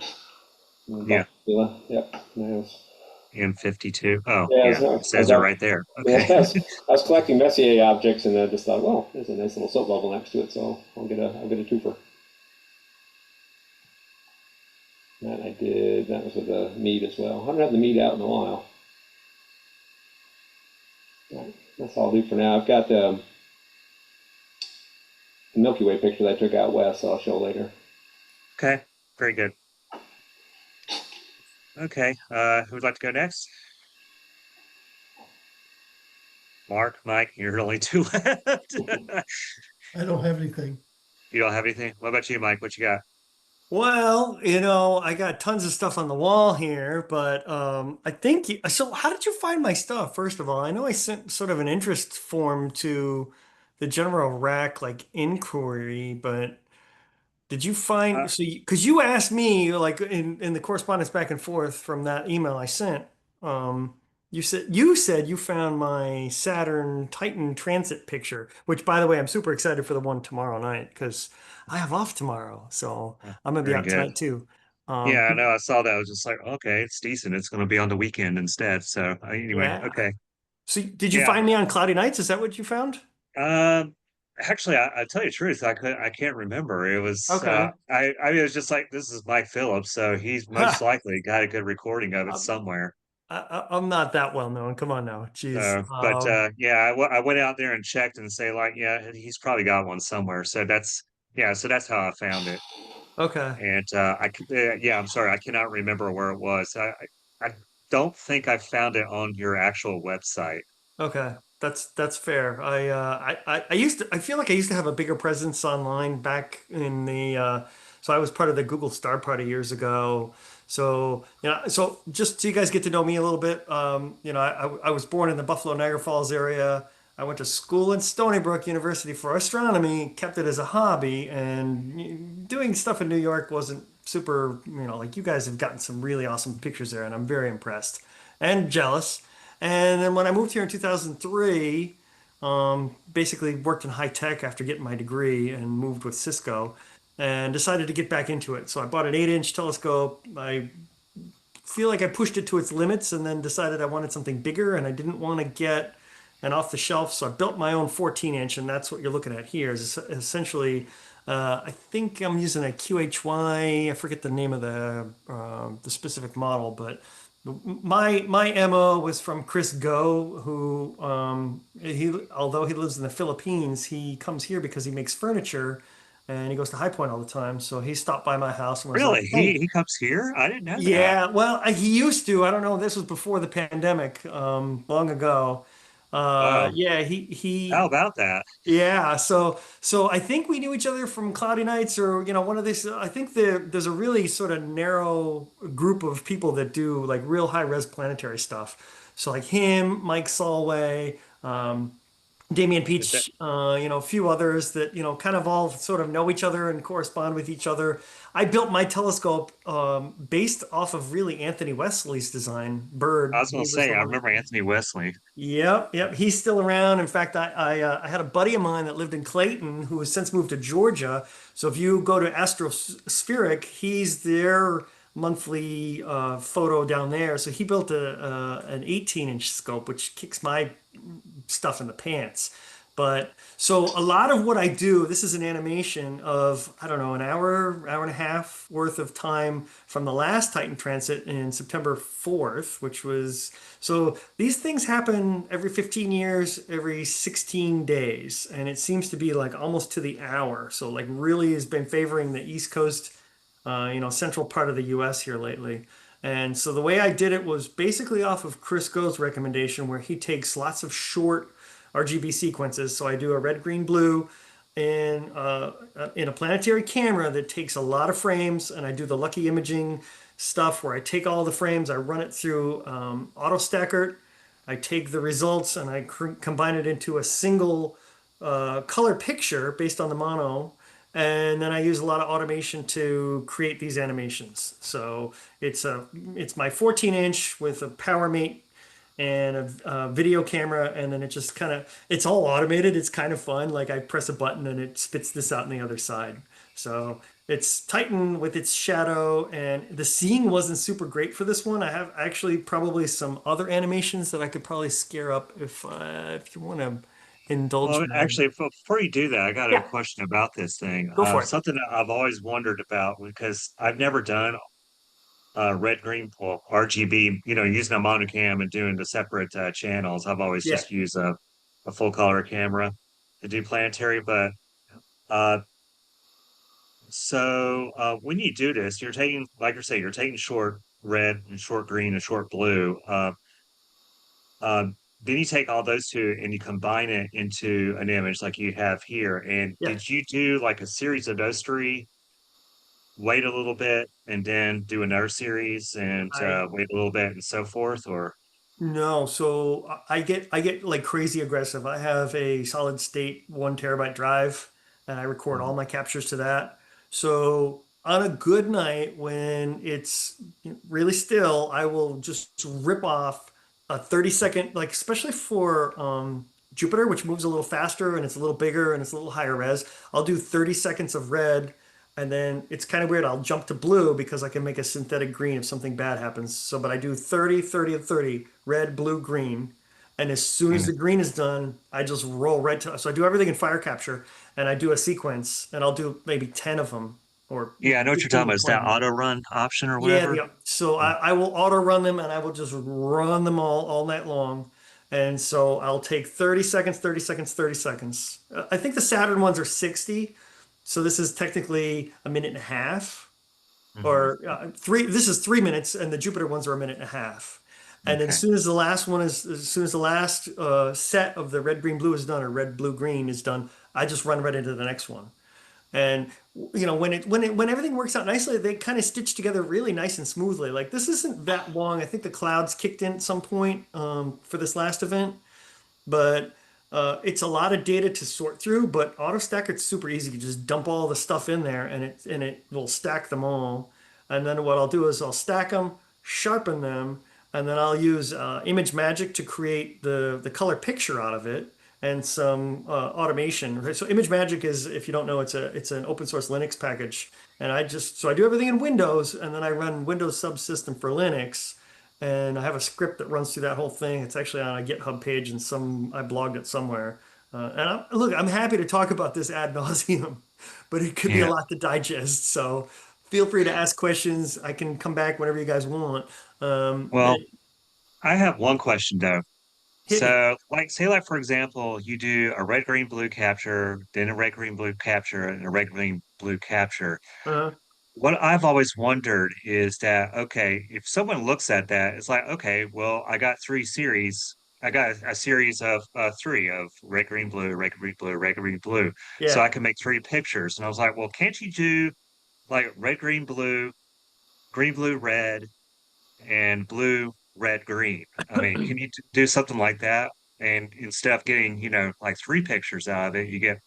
[SPEAKER 1] Yeah.
[SPEAKER 4] Yep. Nice.
[SPEAKER 1] M52. Oh,
[SPEAKER 4] Yeah,
[SPEAKER 1] yeah.
[SPEAKER 4] so
[SPEAKER 1] It says it right there.
[SPEAKER 4] yeah,
[SPEAKER 1] Okay.
[SPEAKER 4] I was collecting Messier objects, and I just thought, well, there's a nice little soap bubble next to it, so I'll get a twofer. That I did. That was with the Meade as well. I haven't had the Meade out in a while. Right, that's all I'll do for now. I've got the Milky Way picture that I took out west, so I'll show later.
[SPEAKER 1] Okay. Very good. Okay. Who would like to go next? Mark, Mike, you're only two left.
[SPEAKER 2] I don't have anything.
[SPEAKER 1] You don't have anything? What about you, Mike? What you got?
[SPEAKER 5] Well, I got tons of stuff on the wall here, but I think so how did you find my stuff, first of all? I know I sent sort of an interest form to the general RAC like inquiry, but did you
[SPEAKER 1] Uh,
[SPEAKER 5] find because you asked me like in the correspondence back and forth from that email I sent, um, you said you found my Saturn Titan transit picture, which by the way, I'm super excited for the one tomorrow night because I have off tomorrow, so I'm gonna be
[SPEAKER 1] Very
[SPEAKER 5] out
[SPEAKER 1] good.
[SPEAKER 5] tonight too.
[SPEAKER 1] Yeah,
[SPEAKER 5] Um,
[SPEAKER 1] I know. I saw that. I was just like, okay, it's decent. It's going to be on the weekend instead. So anyway,
[SPEAKER 5] yeah.
[SPEAKER 1] okay.
[SPEAKER 5] So did you
[SPEAKER 1] Yeah.
[SPEAKER 5] find me on cloudy nights? Is that what you found?
[SPEAKER 1] Um, actually, I tell you the truth, I can't remember. It was
[SPEAKER 5] Okay.
[SPEAKER 1] I mean, it was just like this is Mike Phillips, so he's most likely got a good recording of it
[SPEAKER 5] I'm,
[SPEAKER 1] somewhere.
[SPEAKER 5] I'm not that well known. Come on now, jeez.
[SPEAKER 1] So, but yeah, I went out there and checked and say like, yeah, he's probably got one somewhere. So that's yeah, so that's how I found it.
[SPEAKER 5] Okay.
[SPEAKER 1] And yeah, I'm sorry, I cannot remember where it was. I don't think I found it on your actual website.
[SPEAKER 5] Okay, that's fair. I used to I feel like I used to have a bigger presence online back in the so I was part of the Google Star Party years ago. So so just so you guys get to know me a little bit, I was born in the Buffalo Niagara Falls area. I went to school in Stony Brook University for astronomy, kept it as a hobby, and doing stuff in New York wasn't super, like you guys have gotten some really awesome pictures there, and I'm very impressed and jealous. And then when I moved here in 2003, basically worked in high tech after getting my degree and moved with Cisco and decided to get back into it. So I bought an 8-inch telescope. I feel like I pushed it to its limits and then decided I wanted something bigger and I didn't want to get an off the shelf. So I built my own 14-inch, and that's what you're looking at here is essentially, I think I'm using a QHY. I forget the name of the specific model, but my MO was from Chris Go, who although he lives in the Philippines, he comes here because he makes furniture, and he goes to High Point all the time. So he stopped by my house and was like,
[SPEAKER 1] Really?
[SPEAKER 5] "Hey,
[SPEAKER 1] He comes here? I didn't know that.
[SPEAKER 5] yeah, well, he used to. I don't know. This was before the pandemic, long ago.
[SPEAKER 1] Wow.
[SPEAKER 5] Yeah,
[SPEAKER 1] How about that?
[SPEAKER 5] yeah, so I think we knew each other from Cloudy Nights or one of these. I think there's a really sort of narrow group of people that do like real high res planetary stuff. So like him, Mike Solway, Damian
[SPEAKER 1] Is that
[SPEAKER 5] Peach, a few others that, kind of all sort of know each other and correspond with each other. I built my telescope based off of really Anthony Wesley's design,
[SPEAKER 1] I
[SPEAKER 5] Bird.
[SPEAKER 1] was going
[SPEAKER 5] He
[SPEAKER 1] to
[SPEAKER 5] was
[SPEAKER 1] say,
[SPEAKER 5] the
[SPEAKER 1] I
[SPEAKER 5] one.
[SPEAKER 1] remember Anthony Wesley.
[SPEAKER 5] Yep, yep. He's still around. In fact, I had a buddy of mine that lived in Clayton who has since moved to Georgia. So if you go to Astrospheric, he's their monthly photo down there. So he built an 18-inch scope, which kicks my stuff in the pants. But so a lot of what I do, this is an animation of, I don't know, an hour and a half worth of time from the last Titan transit in September 4th, which was, so these things happen every 15 years, every 16 days. And it seems to be like almost to the hour. So like really has been favoring the East Coast, central part of the US here lately. And so the way I did it was basically off of Chris Go's recommendation, where he takes lots of short RGB sequences. So I do a red, green, blue in a planetary camera that takes a lot of frames, and I do the lucky imaging stuff where I take all the frames, I run it through auto stacker. I take the results and I combine it into a single color picture based on the mono. And then I use a lot of automation to create these animations. So it's my 14-inch with a PowerMate and a video camera, and then it just kind of, it's all automated. It's kind of fun. Like I press a button and it spits this out on the other side. So it's Titan with its shadow, and the seeing wasn't super great for this one. I have actually probably some other animations that I could probably scare up if you want to indulge
[SPEAKER 1] Well,
[SPEAKER 5] me.
[SPEAKER 1] actually, before you do that, I got a
[SPEAKER 5] Yeah,
[SPEAKER 1] question about this thing.
[SPEAKER 5] go for it.
[SPEAKER 1] Something that I've always wondered about because I've never done red, green, well, RGB, using a monocam and doing the separate channels. I've always
[SPEAKER 5] Yeah.
[SPEAKER 1] just used a full color camera to do planetary. But uh, when you do this, you're taking, like you say, you're taking short red and short green and short blue. Then you take all those two and you combine it into an image like you have here. And
[SPEAKER 5] Yeah.
[SPEAKER 1] did you do like a series of those three, wait a little bit, and then do another series and
[SPEAKER 5] I
[SPEAKER 1] wait a little bit and so forth? Or
[SPEAKER 5] No, so I get like crazy aggressive. I have a solid state 1 terabyte drive, and I record all my captures to that. So on a good night when it's really still, I will just rip off a 30-second, like especially for Jupiter, which moves a little faster and it's a little bigger and it's a little higher res. I'll do 30 seconds of red, and then it's kind of weird. I'll jump to blue because I can make a synthetic green if something bad happens. So, but I do 30, 30, and 30, red, blue, green. And as soon as
[SPEAKER 1] Mm.
[SPEAKER 5] the green is done, I just roll right to, so I do everything in fire capture, and I do a sequence, and I'll do maybe 10 of them or
[SPEAKER 1] yeah, I know what you're talking
[SPEAKER 5] 15 to
[SPEAKER 1] about. Is that
[SPEAKER 5] 20.
[SPEAKER 1] auto run option or
[SPEAKER 5] Yeah,
[SPEAKER 1] whatever?
[SPEAKER 5] so
[SPEAKER 1] Yeah.
[SPEAKER 5] I will auto run them, and I will just run them all night long. And so I'll take 30 seconds, 30 seconds, 30 seconds. I think the Saturn ones are 60. So this is technically a minute and a half,
[SPEAKER 1] Mhm.
[SPEAKER 5] or this is 3 minutes, and the Jupiter ones are a minute and a half. And then
[SPEAKER 1] Okay.
[SPEAKER 5] as soon as the last set of the red, green, blue is done, or red, blue, green is done, I just run right into the next one. And when everything works out nicely, they kind of stitch together really nice and smoothly. Like this isn't that long. I think the clouds kicked in at some point for this last event, but it's a lot of data to sort through. But AutoStack, it's super easy. You just dump all the stuff in there, and it will stack them all. And then what I'll do is I'll stack them, sharpen them, and then I'll use Image Magic to create the color picture out of it and some automation. Right? So Image Magic is, if you don't know, it's an open source Linux package. And I do everything in Windows, and then I run Windows subsystem for Linux, and I have a script that runs through that whole thing. It's actually on a GitHub page, and I blogged it somewhere. Look, I'm happy to talk about this ad nauseum, but it could be a
[SPEAKER 1] Yeah.
[SPEAKER 5] lot to digest. So feel free to ask questions. I can come back whenever you guys want.
[SPEAKER 1] Well, I have one question though.
[SPEAKER 5] Hit me.
[SPEAKER 1] So, like, say, like for example, you do a red, green, blue capture, then a red, green, blue capture, and a red, green, blue capture.
[SPEAKER 5] Uh,
[SPEAKER 1] What I've always wondered is that, okay, if someone looks at that, it's like, okay, well, I got three series. I got a series of three of red, green, blue, red, green, blue, red, green, blue. So
[SPEAKER 5] Yeah.
[SPEAKER 1] I can make three pictures. And I was like, well, can't you do like red, green, blue, red, and blue, red, green? I mean, can you do something like that? And instead of getting, like three pictures out of it, you get,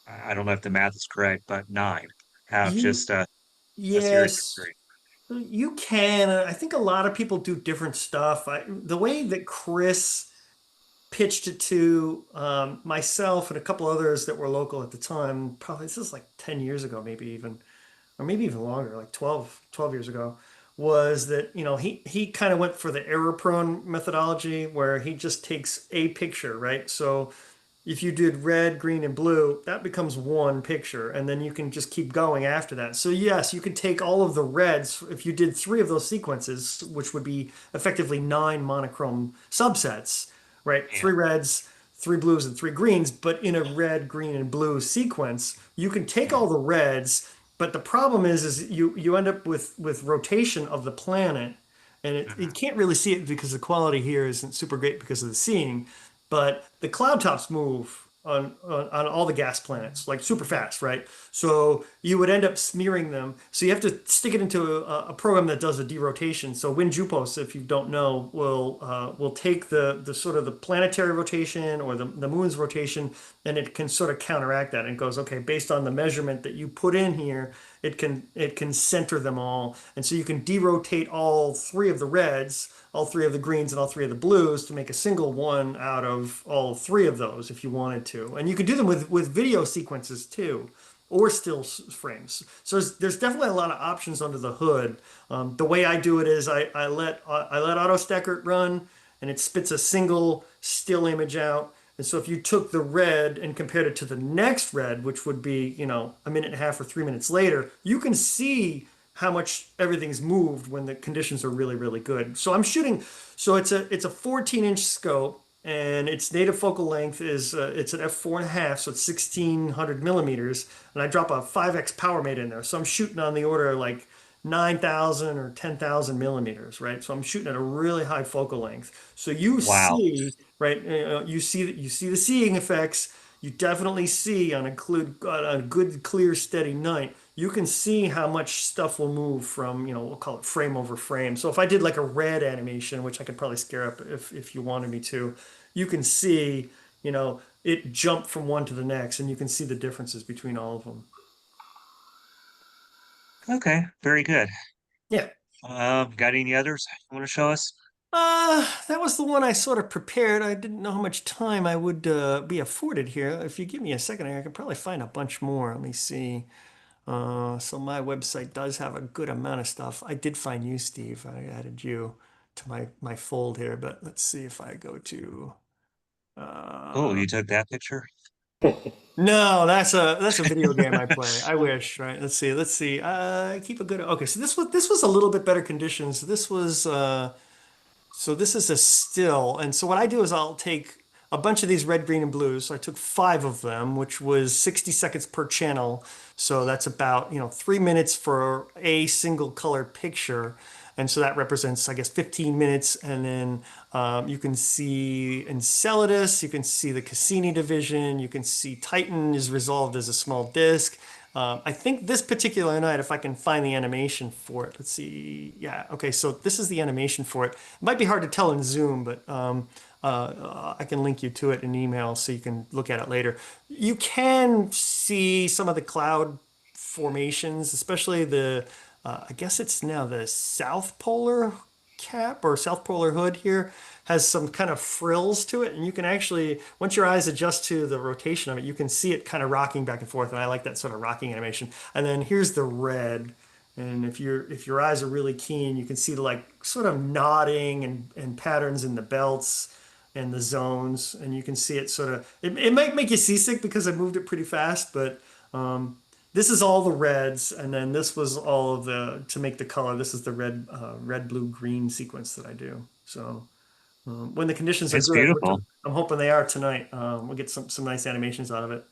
[SPEAKER 1] I don't know if the math is correct, but nine out of
[SPEAKER 5] You,
[SPEAKER 1] just a series of
[SPEAKER 5] yes,
[SPEAKER 1] three.
[SPEAKER 5] you can. I think a lot of people do different stuff. The way that Chris pitched it to myself and a couple others that were local at the time, probably this is like 10 years ago, maybe even, or maybe even longer, like 12 years ago, was that, he kind of went for the error prone methodology where he just takes a picture, right? So if you did red, green, and blue, that becomes one picture, and then you can just keep going after that. So yes, you could take all of the reds. If you did three of those sequences, which would be effectively nine monochrome subsets, right?
[SPEAKER 1] Yeah.
[SPEAKER 5] Three reds, three blues, and three greens, but in a red, green, and blue sequence, you can take
[SPEAKER 1] Mhm.
[SPEAKER 5] all the reds, but the problem is you end up with rotation of the planet, and you
[SPEAKER 1] Mhm.
[SPEAKER 5] can't really see it because the quality here isn't super great because of the seeing. But the cloud tops move on all the gas planets like super fast, right? So you would end up smearing them. So you have to stick it into a program that does a derotation. So WinJupos, if you don't know, will take the sort of the planetary rotation or the moon's rotation, and it can sort of counteract that and goes, okay, based on the measurement that you put in here, it can center them all, and so you can derotate all three of the reds, all three of the greens, and all three of the blues to make a single one out of all three of those if you wanted to. And you could do them with video sequences too, or still frames. So there's definitely a lot of options under the hood. The way I do it is I let AutoStacker run, and it spits a single still image out. And so if you took the red and compared it to the next red, which would be, a minute and a half or 3 minutes later, you can see how much everything's moved when the conditions are really, really good. So I'm shooting, so it's a 14-inch scope, and its native focal length is it's an f4.5, so it's 1600 millimeters, and I drop a 5x power mate in there. So I'm shooting on the order of like 9,000 or 10,000 millimeters, right? So I'm shooting at a really high focal length. So you
[SPEAKER 1] Wow.
[SPEAKER 5] see, right? You see the seeing effects. You definitely see on a good, clear, steady night. You can see how much stuff will move from, we'll call it frame over frame. So if I did like a red animation, which I could probably scare up if you wanted me to, you can see, it jump from one to the next, and you can see the differences between all of them.
[SPEAKER 1] Okay. Very good.
[SPEAKER 5] Yeah.
[SPEAKER 1] Got any others you want to show us?
[SPEAKER 5] That was the one I sort of prepared. I didn't know how much time I would be afforded here. If you give me a second, I can probably find a bunch more. Let me see. So my website does have a good amount of stuff. I did find you, Steve. I added you to my fold here, but let's see if I go to
[SPEAKER 1] Oh,
[SPEAKER 5] uh
[SPEAKER 1] you took that picture?
[SPEAKER 5] no, that's a video game I play. I wish, right? Let's see. Let's see. Keep a good okay, so this was a little bit better conditions. So this is a still. And so what I do is I'll take a bunch of these red, green, and blues. So I took five of them, which was 60 seconds per channel. So that's about, 3 minutes for a single color picture. And so that represents, I guess, 15 minutes. And then you can see Enceladus, you can see the Cassini division, you can see Titan is resolved as a small disk. I think this particular night, if I can find the animation for it, let's see. Yeah, okay, so this is the animation for it. It might be hard to tell in Zoom, but I can link you to it in email so you can look at it later. You can see some of the cloud formations, especially I guess it's now the South Polar cap or South Polar hood here has some kind of frills to it, and you can actually, once your eyes adjust to the rotation of it, you can see it kind of rocking back and forth, and I like that sort of rocking animation. And then here's the red, and if your eyes are really keen, you can see the like sort of nodding and patterns in the belts and the zones, and you can see it sort of it might make you seasick because I moved it pretty fast, but this is all the reds, and then this was all of the to make the color. This is the red, blue, green sequence that I do. So when the conditions are
[SPEAKER 1] It's
[SPEAKER 5] good, which
[SPEAKER 1] beautiful.
[SPEAKER 5] I'm hoping they are tonight, we'll get some nice animations out of it.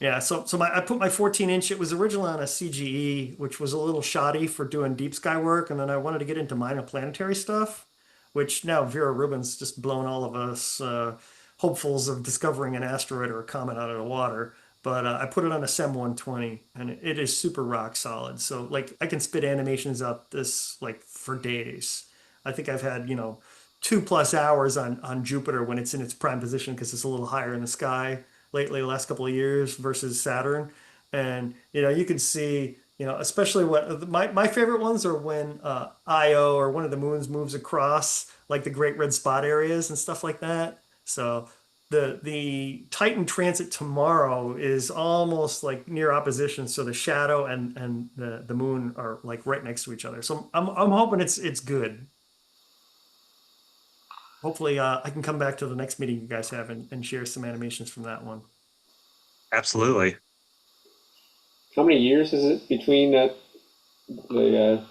[SPEAKER 5] Yeah, so I put my 14-inch. It was originally on a CGE, which was a little shoddy for doing deep sky work, and then I wanted to get into minor planetary stuff. which now Vera Rubin's just blown all of us hopefuls of discovering an asteroid or a comet out of the water. But I put it on a SEM 120 and it is super rock solid. So like I can spit animations out this like for days. I think I've had, 2+ hours on Jupiter when it's in its prime position because it's a little higher in the sky lately, the last couple of years versus Saturn. And you can see, especially what my favorite ones are when Io or one of the moons moves across like the Great Red Spot areas and stuff like that. So the Titan transit tomorrow is almost like near opposition. So the shadow and the moon are like right next to each other. So I'm hoping it's good. Hopefully I can come back to the next meeting you guys have and share some animations from that one.
[SPEAKER 1] Absolutely.
[SPEAKER 4] How many years is it between the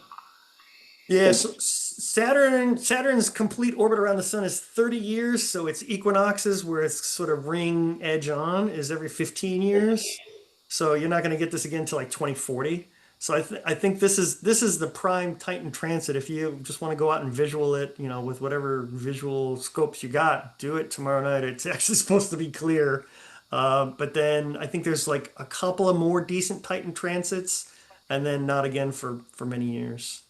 [SPEAKER 5] Yeah, so Saturn's complete orbit around the sun is 30 years, so its equinoxes where it's sort of ring edge on is every 15 years. So you're not going to get this again until like 2040. So I think this is the prime Titan transit. If you just want to go out and visual it, with whatever visual scopes you got, do it tomorrow night. It's actually supposed to be clear. But then I think there's like a couple of more decent Titan transits, and then not again for many years.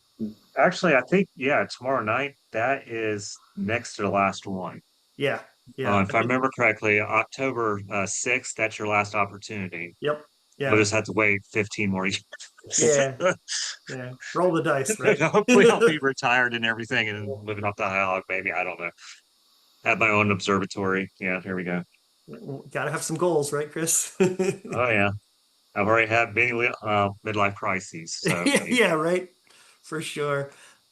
[SPEAKER 1] Actually, I think, yeah, tomorrow night, that is next to the last one.
[SPEAKER 5] Yeah, yeah,
[SPEAKER 1] If I remember correctly, October 6th, that's your last opportunity.
[SPEAKER 5] yep,
[SPEAKER 1] We'll
[SPEAKER 5] yeah,
[SPEAKER 1] just have to wait 15 more years.
[SPEAKER 5] yeah, yeah. Roll the dice, right?
[SPEAKER 1] Hopefully, I'll be retired and everything and living off the hog, maybe. I don't know. Have my own observatory. Yeah, here we go.
[SPEAKER 5] Got to have some goals, right, Chris?
[SPEAKER 1] Oh, yeah. I've already had many midlife crises. So,
[SPEAKER 5] Yeah, yeah, right. For sure.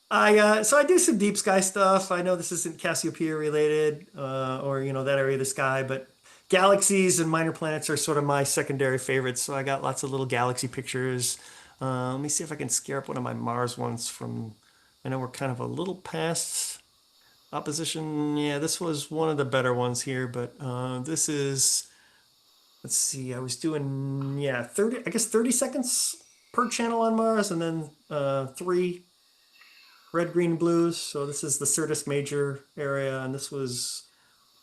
[SPEAKER 5] I do some deep sky stuff. I know this isn't Cassiopeia related, or that area of the sky, but galaxies and minor planets are sort of my secondary favorites. So I got lots of little galaxy pictures. Let me see if I can scare up one of my Mars ones from. I know we're kind of a little past opposition. Yeah, this was one of the better ones here, but this is. Let's see, I was doing, yeah, 30, I guess 30 seconds per channel on Mars, and then three red, green, blues. So this is the Syrtis Major area, and this was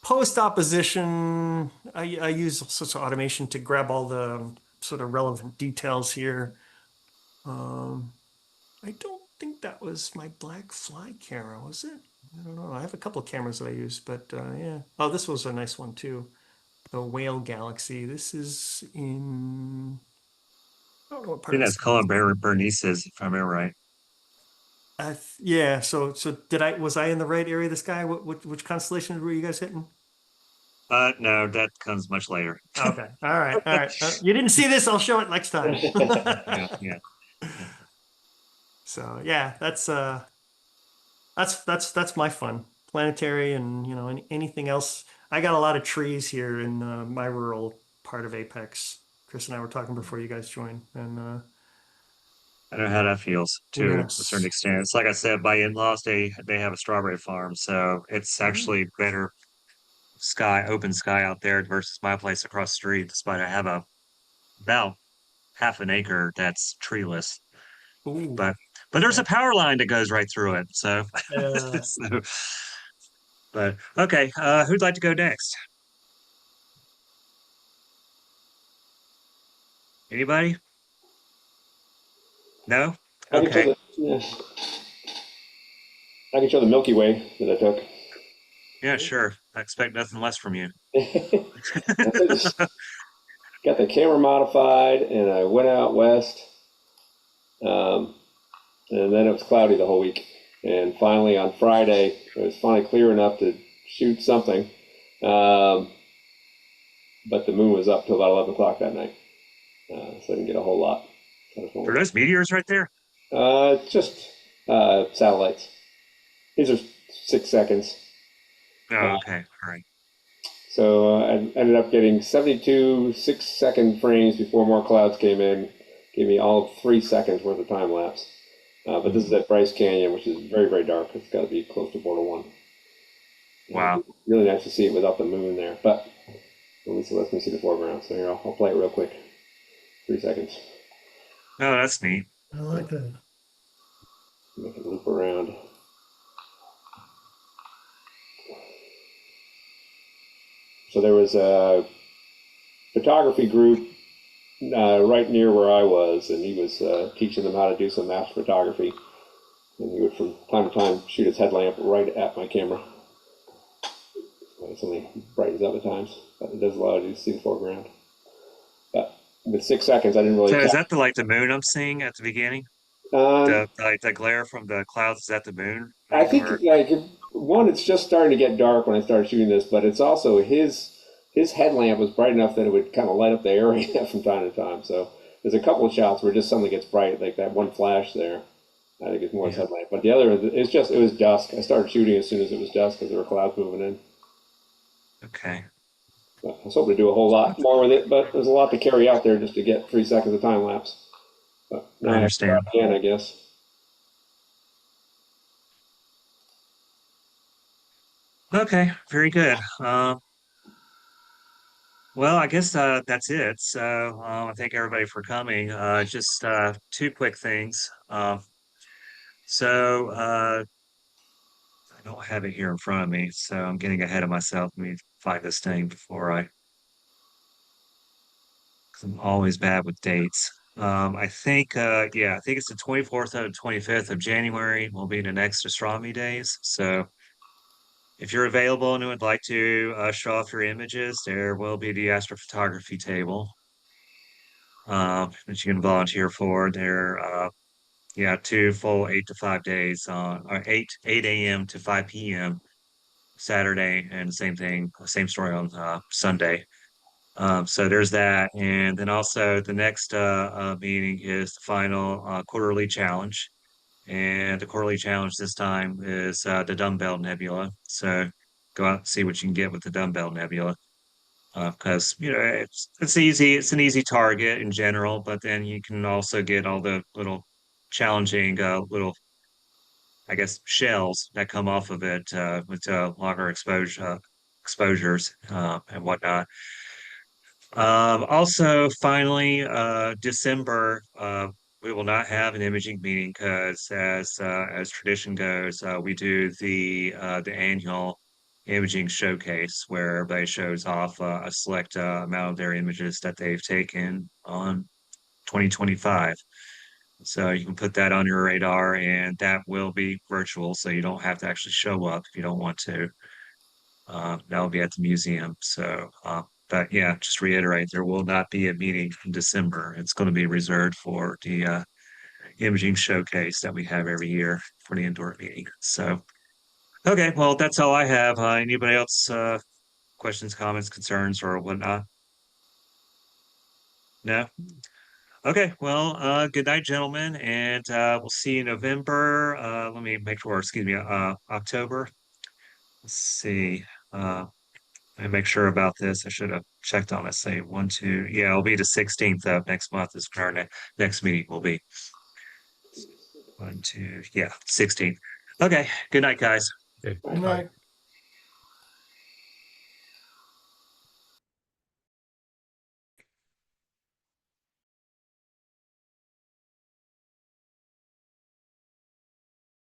[SPEAKER 5] post opposition. I use all sorts of automation to grab all the sort of relevant details here. I don't think that was my black fly camera, was it? I don't know. I have a couple of cameras that I use, but yeah. Oh, this was a nice one too. The Whale Galaxy. This is in. I don't know what
[SPEAKER 1] I
[SPEAKER 5] part
[SPEAKER 1] think
[SPEAKER 5] of
[SPEAKER 1] that's
[SPEAKER 5] this.
[SPEAKER 1] Colin Bernice's, if I remember right.
[SPEAKER 5] Yeah. So was I in the right area of the sky? Which constellation were you guys hitting?
[SPEAKER 1] No, that comes much later.
[SPEAKER 5] Okay. All right. All right. You didn't see this. I'll show it next time.
[SPEAKER 1] Yeah, yeah.
[SPEAKER 5] So yeah, that's my fun. Planetary and anything else. I got a lot of trees here in my rural part of Apex. Chris and I were talking before you guys joined, and
[SPEAKER 1] I know how that feels to a certain
[SPEAKER 5] yes.
[SPEAKER 1] extent. It's like I said, my in-laws, they have a strawberry farm, so it's actually better sky, open sky out there versus my place across the street, despite I have about half an acre that's treeless.
[SPEAKER 5] Ooh.
[SPEAKER 1] But there's
[SPEAKER 5] Yeah.
[SPEAKER 1] a power line that goes right through it. So,
[SPEAKER 5] Uh,
[SPEAKER 1] so but okay, who'd like to go next? Anybody? No?
[SPEAKER 4] I can show
[SPEAKER 1] Okay.
[SPEAKER 4] the yeah, I can show the Milky Way that I took.
[SPEAKER 1] Yeah, sure. I expect nothing less from you.
[SPEAKER 4] I just got the camera modified, and I went out west, um, and then it was cloudy the whole week. And finally, on Friday, it was finally clear enough to shoot something, but the moon was up till about 11 o'clock that night, so I didn't get a whole lot.
[SPEAKER 1] Are those meteors right there?
[SPEAKER 4] Just satellites. These are 6 seconds.
[SPEAKER 1] Oh,
[SPEAKER 4] Uh,
[SPEAKER 1] okay. All right.
[SPEAKER 4] So I ended up getting 72 6-second frames before more clouds came in. Gave me all of 3 seconds worth of time lapse. But this is at Bryce Canyon, which is very, very dark. It's got to be close to border one.
[SPEAKER 1] Wow.
[SPEAKER 4] Really nice to see it without the moon there. But at least it lets me see the foreground. So here, I'll play it real quick. 3 seconds.
[SPEAKER 1] Oh, that's neat.
[SPEAKER 2] I like that.
[SPEAKER 4] Make it loop around. So there was a photography group right near where I was, and he was teaching them how to do some mass photography. And he would, from time to time, shoot his headlamp right at my camera. It only brightens up at times, but it does allow you to see the foreground. But with 6 seconds, I didn't really.
[SPEAKER 1] So is that the moon I'm seeing at the beginning?
[SPEAKER 4] Um,
[SPEAKER 1] The glare from the clouds, is that the moon?
[SPEAKER 4] I think
[SPEAKER 1] Or
[SPEAKER 4] like one, it's just starting to get dark when I started shooting this, but it's also his headlamp was bright enough that it would kind of light up the area from time to time. So there's a couple of shots where it just suddenly gets bright, like that one flash there. I think it's more his
[SPEAKER 1] Yeah.
[SPEAKER 4] headlamp, but the other, it was dusk. I started shooting as soon as it was dusk because there were clouds moving in.
[SPEAKER 1] Okay.
[SPEAKER 4] I was hoping to do a whole lot more with it, but there's a lot to carry out there just to get 3 seconds of time lapse. But now
[SPEAKER 1] I
[SPEAKER 4] I have to try
[SPEAKER 1] understand.
[SPEAKER 4] again, I guess.
[SPEAKER 1] Okay, very good. Well, I guess that's it. So I thank everybody for coming. Just two quick things. So I don't have it here in front of me, so I'm getting ahead of myself. Let me find this thing before I, 'cause I'm always bad with dates. I think, yeah, I think it's the 24th and 25th of January will be the next astronomy days. So if you're available and would like to show off your images, there will be the astrophotography table that you can volunteer for. There, yeah, 2 full 8 to 5 days on or 8 a.m. to 5 p.m. Saturday, and the same thing, same story on Sunday. So there's that, and then also the next meeting is the final quarterly challenge, and the quarterly challenge this time is the dumbbell nebula. So go out and see what you can get with the dumbbell nebula, because it's easy. It's an easy target in general, but then you can also get all the little challenging little, I guess, shells that come off of it with longer exposures and whatnot. Also, finally, December, we will not have an imaging meeting because, as tradition goes, we do the annual imaging showcase where everybody shows off a select amount of their images that they've taken on 2025. So you can put that on your radar, and that will be virtual, so you don't have to actually show up if you don't want to. That'll be at the museum. So, but yeah, just reiterate, there will not be a meeting in December. It's going to be reserved for the imaging showcase that we have every year for the indoor meeting. So, okay, well, that's all I have. Anybody else, questions, comments, concerns, or whatnot? No? Okay, well, good night, gentlemen, and we'll see you in November. Let me make sure, excuse me, October. Let's see. And make sure about this. I should have checked on it. Say 1, 2. Yeah, it'll be the 16th of next month is when our next meeting will be. 1, 2. Yeah, 16th. Okay. Good night, guys.
[SPEAKER 3] Okay,
[SPEAKER 2] Good night.